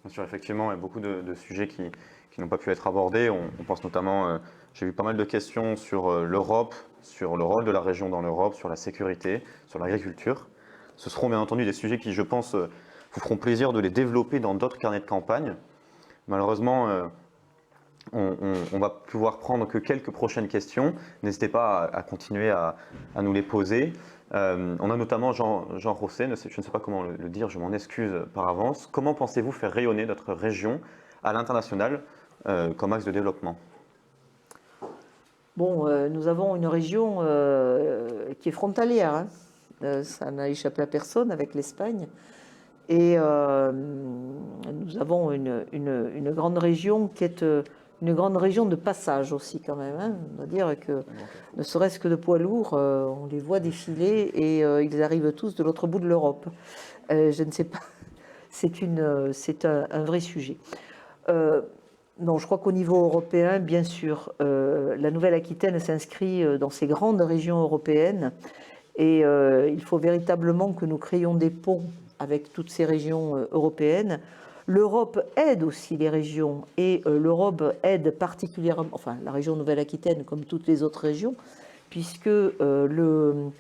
Bien sûr, effectivement, il y a beaucoup de sujets qui n'ont pas pu être abordés. On pense notamment, j'ai vu pas mal de questions sur l'Europe, sur le rôle de la région dans l'Europe, sur la sécurité, sur l'agriculture. Ce seront bien entendu des sujets qui, je pense, vous feront plaisir de les développer dans d'autres carnets de campagne. Malheureusement, on va pouvoir prendre que quelques prochaines questions. N'hésitez pas à continuer à nous les poser. On a notamment Jean Rosset, je ne sais pas comment le dire, je m'en excuse par avance. Comment pensez-vous faire rayonner notre région à l'international comme axe de développement ? Bon, nous avons une région qui est frontalière, hein. Ça n'a échappé à personne avec l'Espagne. Et nous avons une grande région qui est une grande région de passage aussi quand même, hein. On doit dire que, ne serait-ce que de poids lourds, on les voit défiler et ils arrivent tous de l'autre bout de l'Europe. Je ne sais pas, c'est un vrai sujet. Non, je crois qu'au niveau européen, bien sûr, la Nouvelle-Aquitaine s'inscrit dans ces grandes régions européennes, et il faut véritablement que nous créions des ponts avec toutes ces régions européennes. L'Europe aide aussi les régions, et l'Europe aide particulièrement, enfin la région Nouvelle-Aquitaine comme toutes les autres régions, puisque la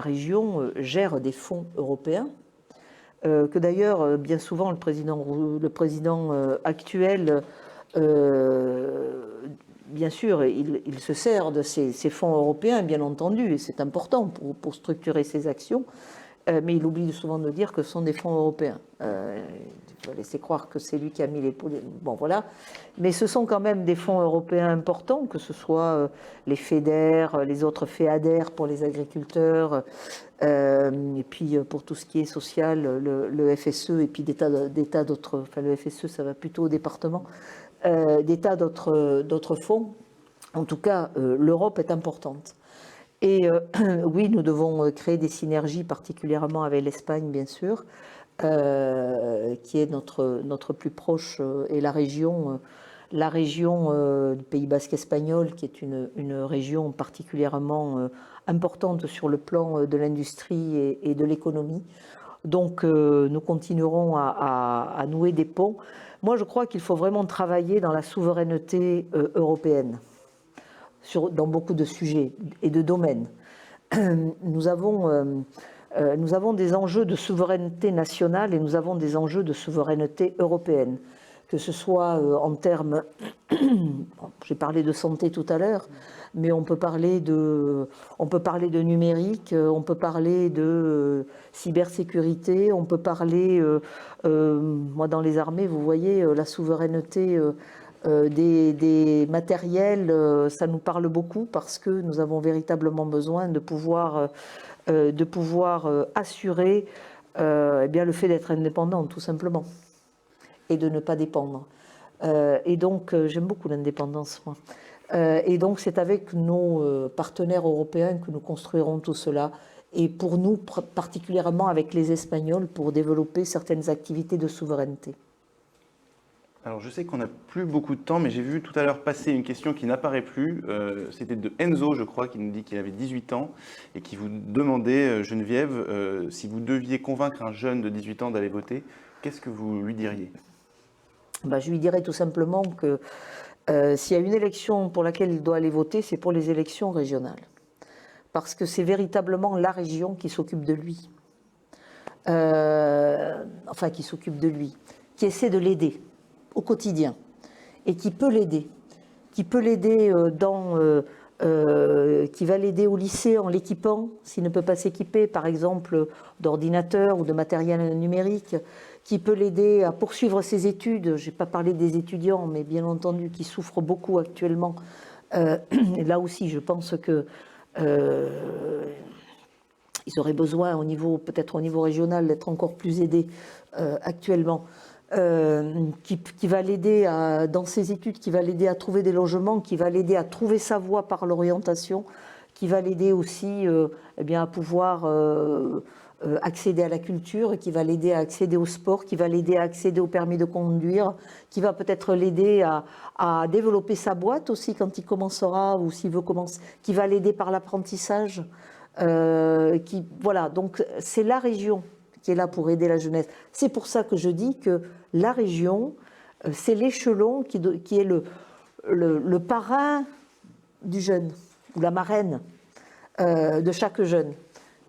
région gère des fonds européens, que d'ailleurs bien souvent le président actuel, bien sûr, il se sert de ces fonds européens, bien entendu, et c'est important pour structurer ses actions. Mais il oublie souvent de dire que ce sont des fonds européens. Il faut laisser croire que c'est lui qui a mis les... Bon, voilà. Mais ce sont quand même des fonds européens importants, que ce soit les FEDER, les autres FEADER pour les agriculteurs, et puis pour tout ce qui est social, le FSE, et puis des tas d'autres... Enfin, le FSE, ça va plutôt au département. Des tas d'autres fonds. En tout cas, l'Europe est importante. Et oui, nous devons créer des synergies, particulièrement avec l'Espagne, bien sûr, qui est notre plus proche, et la région du Pays basque espagnol, qui est une région particulièrement importante sur le plan de l'industrie et de l'économie. Donc, nous continuerons à nouer des ponts. Moi, je crois qu'il faut vraiment travailler dans la souveraineté européenne, dans beaucoup de sujets et de domaines. nous avons des enjeux de souveraineté nationale et nous avons des enjeux de souveraineté européenne, que ce soit en termes, j'ai parlé de santé tout à l'heure, mais on peut parler de numérique, on peut parler de cybersécurité, on peut parler, moi dans les armées, vous voyez, la souveraineté des matériels, ça nous parle beaucoup parce que nous avons véritablement besoin de pouvoir assurer eh bien, le fait d'être indépendant, tout simplement, et de ne pas dépendre. Et donc, j'aime beaucoup l'indépendance, moi. Et donc, c'est avec nos partenaires européens que nous construirons tout cela, et pour nous, particulièrement avec les Espagnols, pour développer certaines activités de souveraineté. Alors je sais qu'on n'a plus beaucoup de temps, mais j'ai vu tout à l'heure passer une question qui n'apparaît plus. C'était de Enzo, je crois, qui nous dit qu'il avait 18 ans et qui vous demandait, Geneviève, si vous deviez convaincre un jeune de 18 ans d'aller voter, qu'est-ce que vous lui diriez? Je lui dirais tout simplement que s'il y a une élection pour laquelle il doit aller voter, c'est pour les élections régionales. Parce que c'est véritablement la région qui s'occupe de lui. Qui s'occupe de lui, qui essaie de l'aider au quotidien et qui peut l'aider. Qui peut l'aider qui va l'aider au lycée en l'équipant, s'il ne peut pas s'équiper, par exemple, d'ordinateur ou de matériel numérique, qui peut l'aider à poursuivre ses études. Je n'ai pas parlé des étudiants, mais bien entendu, qui souffrent beaucoup actuellement. Là aussi, je pense que ils auraient besoin, peut-être au niveau régional, d'être encore plus aidés actuellement. Qui va l'aider dans ses études, qui va l'aider à trouver des logements, qui va l'aider à trouver sa voie par l'orientation, qui va l'aider aussi à pouvoir accéder à la culture, et qui va l'aider à accéder au sport, qui va l'aider à accéder au permis de conduire, qui va peut-être l'aider à développer sa boîte aussi quand il commencera ou s'il veut commencer, qui va l'aider par l'apprentissage. Voilà, donc c'est la région qui est là pour aider la jeunesse. C'est pour ça que je dis que la région, c'est l'échelon qui est le parrain du jeune, ou la marraine de chaque jeune.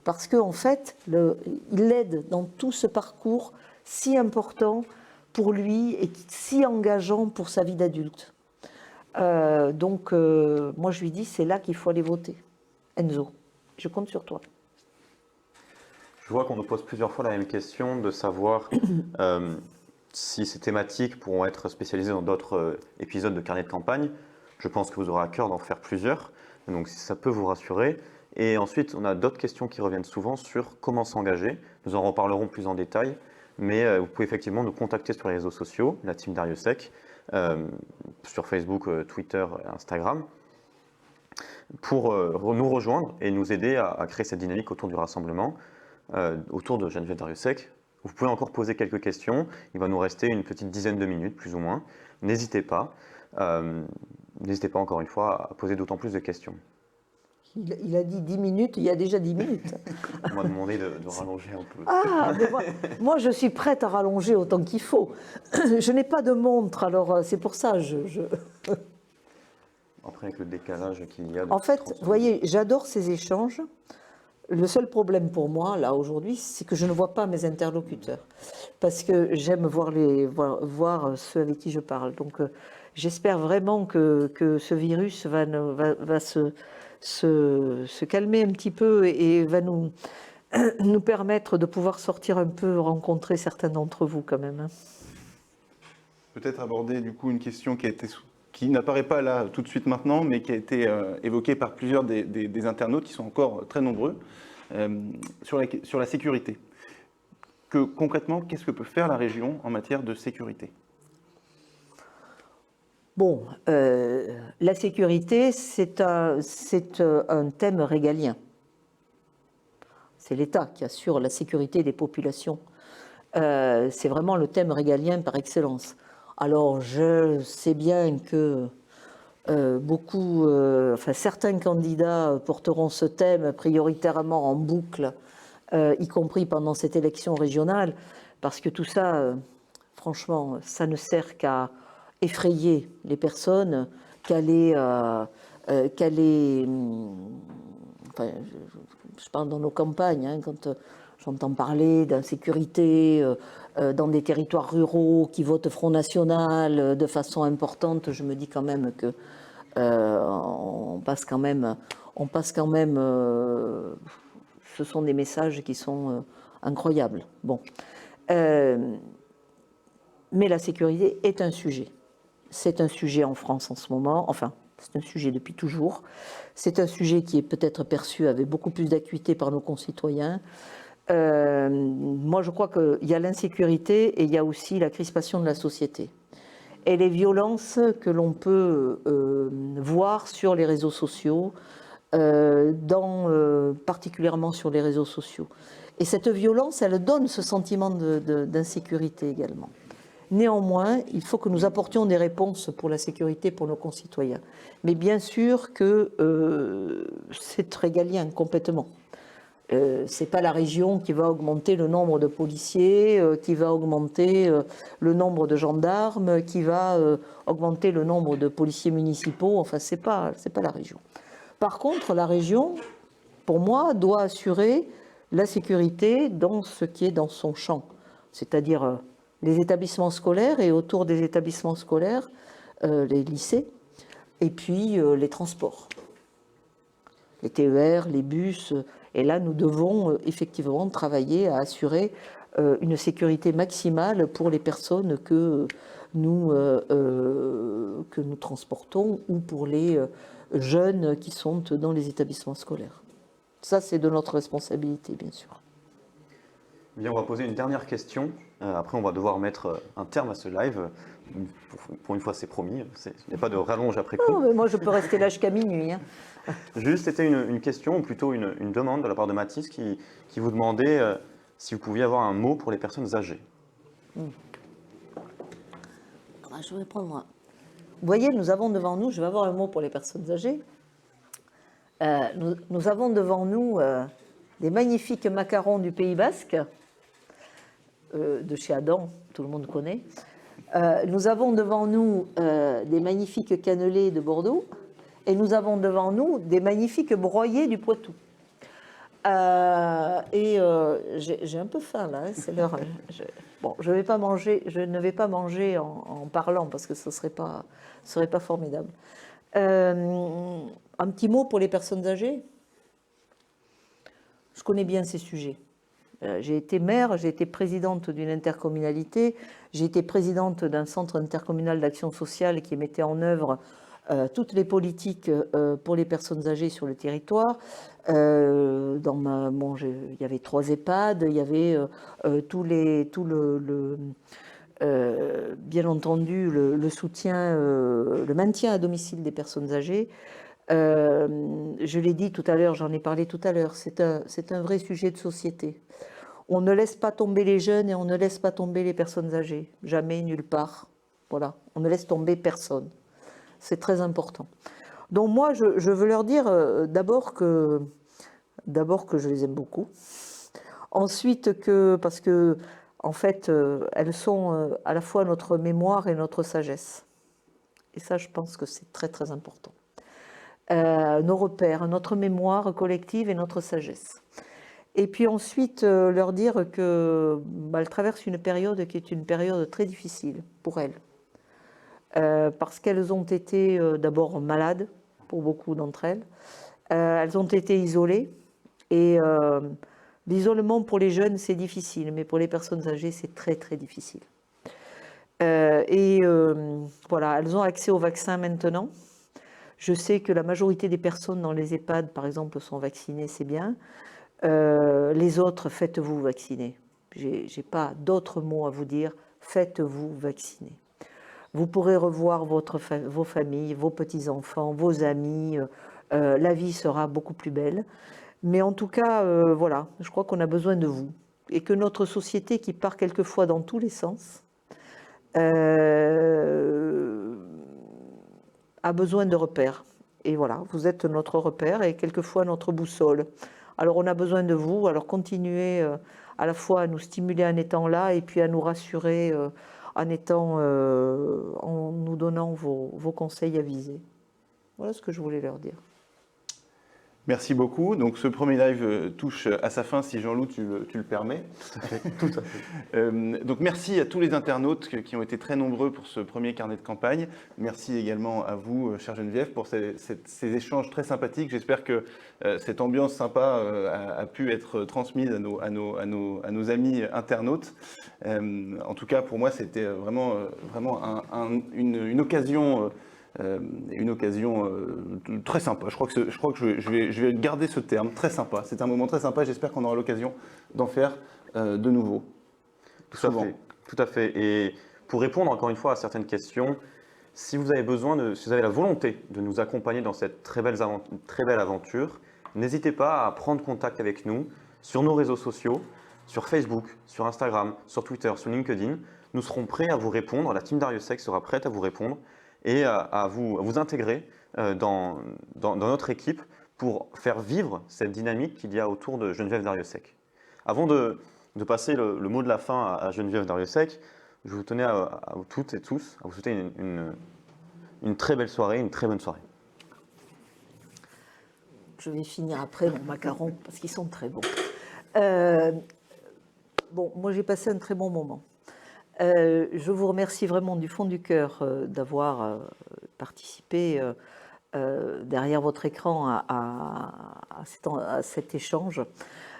Parce qu'en fait, il l'aide dans tout ce parcours si important pour lui et si engageant pour sa vie d'adulte. Donc, moi je lui dis, c'est là qu'il faut aller voter. Enzo, je compte sur toi. Je vois qu'on nous pose plusieurs fois la même question de savoir si ces thématiques pourront être spécialisées dans d'autres épisodes de Carnet de campagne. Je pense que vous aurez à cœur d'en faire plusieurs, donc si ça peut vous rassurer. Et ensuite, on a d'autres questions qui reviennent souvent sur comment s'engager. Nous en reparlerons plus en détail, mais vous pouvez effectivement nous contacter sur les réseaux sociaux, la team Dariussec, sur Facebook, Twitter, Instagram, pour nous rejoindre et nous aider à créer cette dynamique autour du rassemblement. Autour de Geneviève Dariussec. Vous pouvez encore poser quelques questions. Il va nous rester une petite dizaine de minutes, plus ou moins. N'hésitez pas. N'hésitez pas, encore une fois, à poser d'autant plus de questions. Il a dit 10 minutes, il y a déjà 10 minutes. On m'a demandé de rallonger un peu. Ah, mais moi, je suis prête à rallonger autant qu'il faut. Je n'ai pas de montre, alors c'est pour ça. Après, avec le décalage qu'il y a... En fait, vous voyez, j'adore ces échanges. Le seul problème pour moi, là, aujourd'hui, c'est que je ne vois pas mes interlocuteurs. Parce que j'aime voir ceux avec qui je parle. Donc, j'espère vraiment que ce virus va se calmer un petit peu et va nous permettre de pouvoir sortir un peu, rencontrer certains d'entre vous quand même. Peut-être aborder du coup une question qui n'apparaît pas là tout de suite maintenant, mais qui a été évoquée par plusieurs des internautes qui sont encore très nombreux, sur la sécurité. Concrètement, qu'est-ce que peut faire la région en matière de sécurité ? Bon, la sécurité, c'est un thème régalien. C'est l'État qui assure la sécurité des populations. C'est vraiment le thème régalien par excellence. Alors, je sais bien que certains candidats porteront ce thème prioritairement en boucle, y compris pendant cette élection régionale, parce que tout ça, franchement, ça ne sert qu'à effrayer les personnes, enfin, je parle dans nos campagnes, hein, quand j'entends parler d'insécurité dans des territoires ruraux qui votent Front National de façon importante, je me dis quand même que on passe quand même, ce sont des messages qui sont incroyables. Bon. Mais la sécurité est un sujet. C'est un sujet en France en ce moment, enfin, c'est un sujet depuis toujours. C'est un sujet qui est peut-être perçu avec beaucoup plus d'acuité par nos concitoyens. Moi, je crois qu'il y a l'insécurité et il y a aussi la crispation de la société. Et les violences que l'on peut voir sur les réseaux sociaux, particulièrement sur les réseaux sociaux. Et cette violence, elle donne ce sentiment d'insécurité également. Néanmoins, il faut que nous apportions des réponses pour la sécurité pour nos concitoyens. Mais bien sûr que c'est régalien complètement. Ce n'est pas la région qui va augmenter le nombre de policiers, qui va augmenter le nombre de gendarmes, qui va augmenter le nombre de policiers municipaux. Enfin, c'est pas la région. Par contre, la région, pour moi, doit assurer la sécurité dans ce qui est dans son champ, c'est-à-dire les établissements scolaires et autour des établissements scolaires, les lycées, et puis les transports, les TER, les bus. Et là, nous devons effectivement travailler à assurer une sécurité maximale pour les personnes que nous transportons ou pour les jeunes qui sont dans les établissements scolaires. Ça, c'est de notre responsabilité, bien sûr. Bien, on va poser une dernière question. Après, on va devoir mettre un terme à ce live. Pour une fois, c'est promis. Il n'y a pas de rallonge après coup. Oh, mais moi, je peux rester là jusqu'à minuit. Hein. Juste, c'était une question, ou plutôt une demande de la part de Mathis qui vous demandait si vous pouviez avoir un mot pour les personnes âgées. Je vais prendre. Vous voyez, nous avons devant nous, je vais avoir un mot pour les personnes âgées. Nous avons devant nous des magnifiques macarons du Pays Basque, de chez Adam, tout le monde connaît. Nous avons devant nous des magnifiques cannelés de Bordeaux et nous avons devant nous des magnifiques broyés du Poitou. J'ai un peu faim là, hein, c'est l'heure. Bon, je ne vais pas manger en parlant parce que ce serait pas formidable. Un petit mot pour les personnes âgées. Je connais bien ces sujets. J'ai été maire, j'ai été présidente d'une intercommunalité, j'ai été présidente d'un centre intercommunal d'action sociale qui mettait en œuvre toutes les politiques pour les personnes âgées sur le territoire. Il y avait 3 EHPAD, il y avait bien entendu le soutien, le maintien à domicile des personnes âgées. Je l'ai dit tout à l'heure, j'en ai parlé tout à l'heure, c'est un vrai sujet de société. On ne laisse pas tomber les jeunes et on ne laisse pas tomber les personnes âgées. Jamais, nulle part. Voilà, on ne laisse tomber personne. C'est très important. Donc moi, je veux leur dire d'abord que je les aime beaucoup. Ensuite, parce que en fait, elles sont à la fois notre mémoire et notre sagesse. Et ça, je pense que c'est très, très important. Nos repères, notre mémoire collective et notre sagesse. Et puis ensuite, leur dire qu'elles traversent une période qui est une période très difficile pour elles. Parce qu'elles ont été d'abord malades, pour beaucoup d'entre elles. Elles ont été isolées. Et l'isolement pour les jeunes, c'est difficile, mais pour les personnes âgées, c'est très, très difficile. Voilà, elles ont accès au vaccin maintenant. Je sais que la majorité des personnes dans les EHPAD, par exemple, sont vaccinées, c'est bien. Les autres, faites-vous vacciner. Je n'ai pas d'autres mots à vous dire. Faites-vous vacciner. Vous pourrez revoir vos familles, vos petits-enfants, vos amis. La vie sera beaucoup plus belle. Mais en tout cas, voilà, je crois qu'on a besoin de vous. Et que notre société, qui part quelquefois dans tous les sens, a besoin de repères. Et voilà, vous êtes notre repère et quelquefois notre boussole. Alors on a besoin de vous, alors continuez à la fois à nous stimuler en étant là et puis à nous rassurer en nous donnant vos conseils avisés. Voilà ce que je voulais leur dire. Merci beaucoup. Donc ce premier live touche à sa fin, si Jean-Loup, tu le permets. Tout à fait. Donc merci à tous les internautes qui ont été très nombreux pour ce premier carnet de campagne. Merci également à vous, chère Geneviève, pour ces échanges très sympathiques. J'espère que cette ambiance sympa a pu être transmise à nos amis internautes. En tout cas, pour moi, c'était vraiment une occasion très sympa. Je crois que je vais garder ce terme, très sympa. C'est un moment très sympa. J'espère qu'on aura l'occasion d'en faire de nouveau. Tout à fait. Et pour répondre encore une fois à certaines questions, si vous avez la volonté de nous accompagner dans cette très belle aventure, n'hésitez pas à prendre contact avec nous sur nos réseaux sociaux, sur Facebook, sur Instagram, sur Twitter, sur LinkedIn. Nous serons prêts à vous répondre. La team Dariussec sera prête à vous répondre et à vous intégrer dans notre équipe pour faire vivre cette dynamique qu'il y a autour de Geneviève Dariussec. Avant de passer le mot de la fin à Geneviève Dariussec, je vous tenais à toutes et tous à vous souhaiter une très belle soirée, une très bonne soirée. Je vais finir après mon macaron parce qu'ils sont très bons. Bon, moi j'ai passé un très bon moment. Je vous remercie vraiment du fond du cœur d'avoir participé derrière votre écran à cet échange.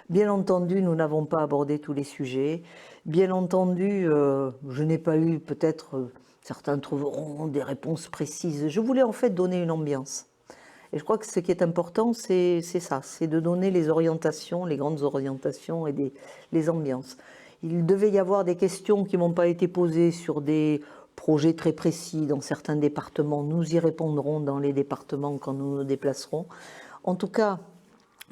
Bien entendu, nous n'avons pas abordé tous les sujets. Bien entendu, je n'ai pas eu, peut-être, certains trouveront des réponses précises. Je voulais en fait donner une ambiance. Et je crois que ce qui est important, c'est ça, c'est de donner les orientations, les grandes orientations et les ambiances. Il devait y avoir des questions qui n'ont pas été posées sur des projets très précis dans certains départements. Nous y répondrons dans les départements quand nous nous déplacerons. En tout cas,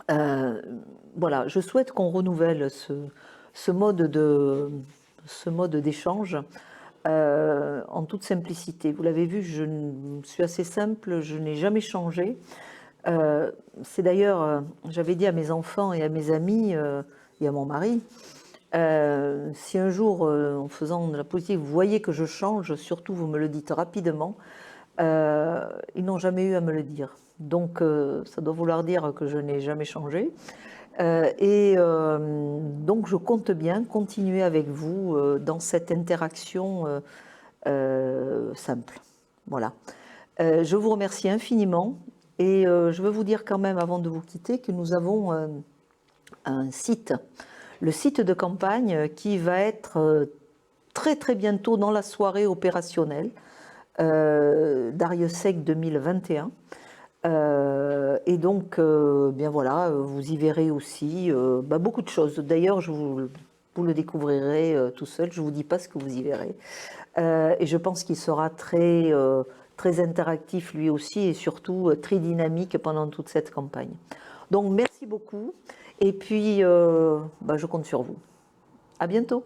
voilà, je souhaite qu'on renouvelle ce mode d'échange en toute simplicité. Vous l'avez vu, je suis assez simple, je n'ai jamais changé. C'est d'ailleurs, j'avais dit à mes enfants et à mes amis et à mon mari, si un jour, en faisant de la politique, vous voyez que je change, surtout vous me le dites rapidement. Ils n'ont jamais eu à me le dire. Donc, ça doit vouloir dire que je n'ai jamais changé. Donc, je compte bien continuer avec vous dans cette interaction simple. Voilà. Je vous remercie infiniment et je veux vous dire quand même, avant de vous quitter, que nous avons un site, le site de campagne qui va être très très bientôt dans la soirée opérationnelle, Dariussec 2021. Et donc, bien voilà, vous y verrez aussi beaucoup de choses. D'ailleurs, vous le découvrirez tout seul, je ne vous dis pas ce que vous y verrez. Et je pense qu'il sera très, très interactif lui aussi et surtout très dynamique pendant toute cette campagne. Donc, merci beaucoup. Et puis, je compte sur vous. À bientôt.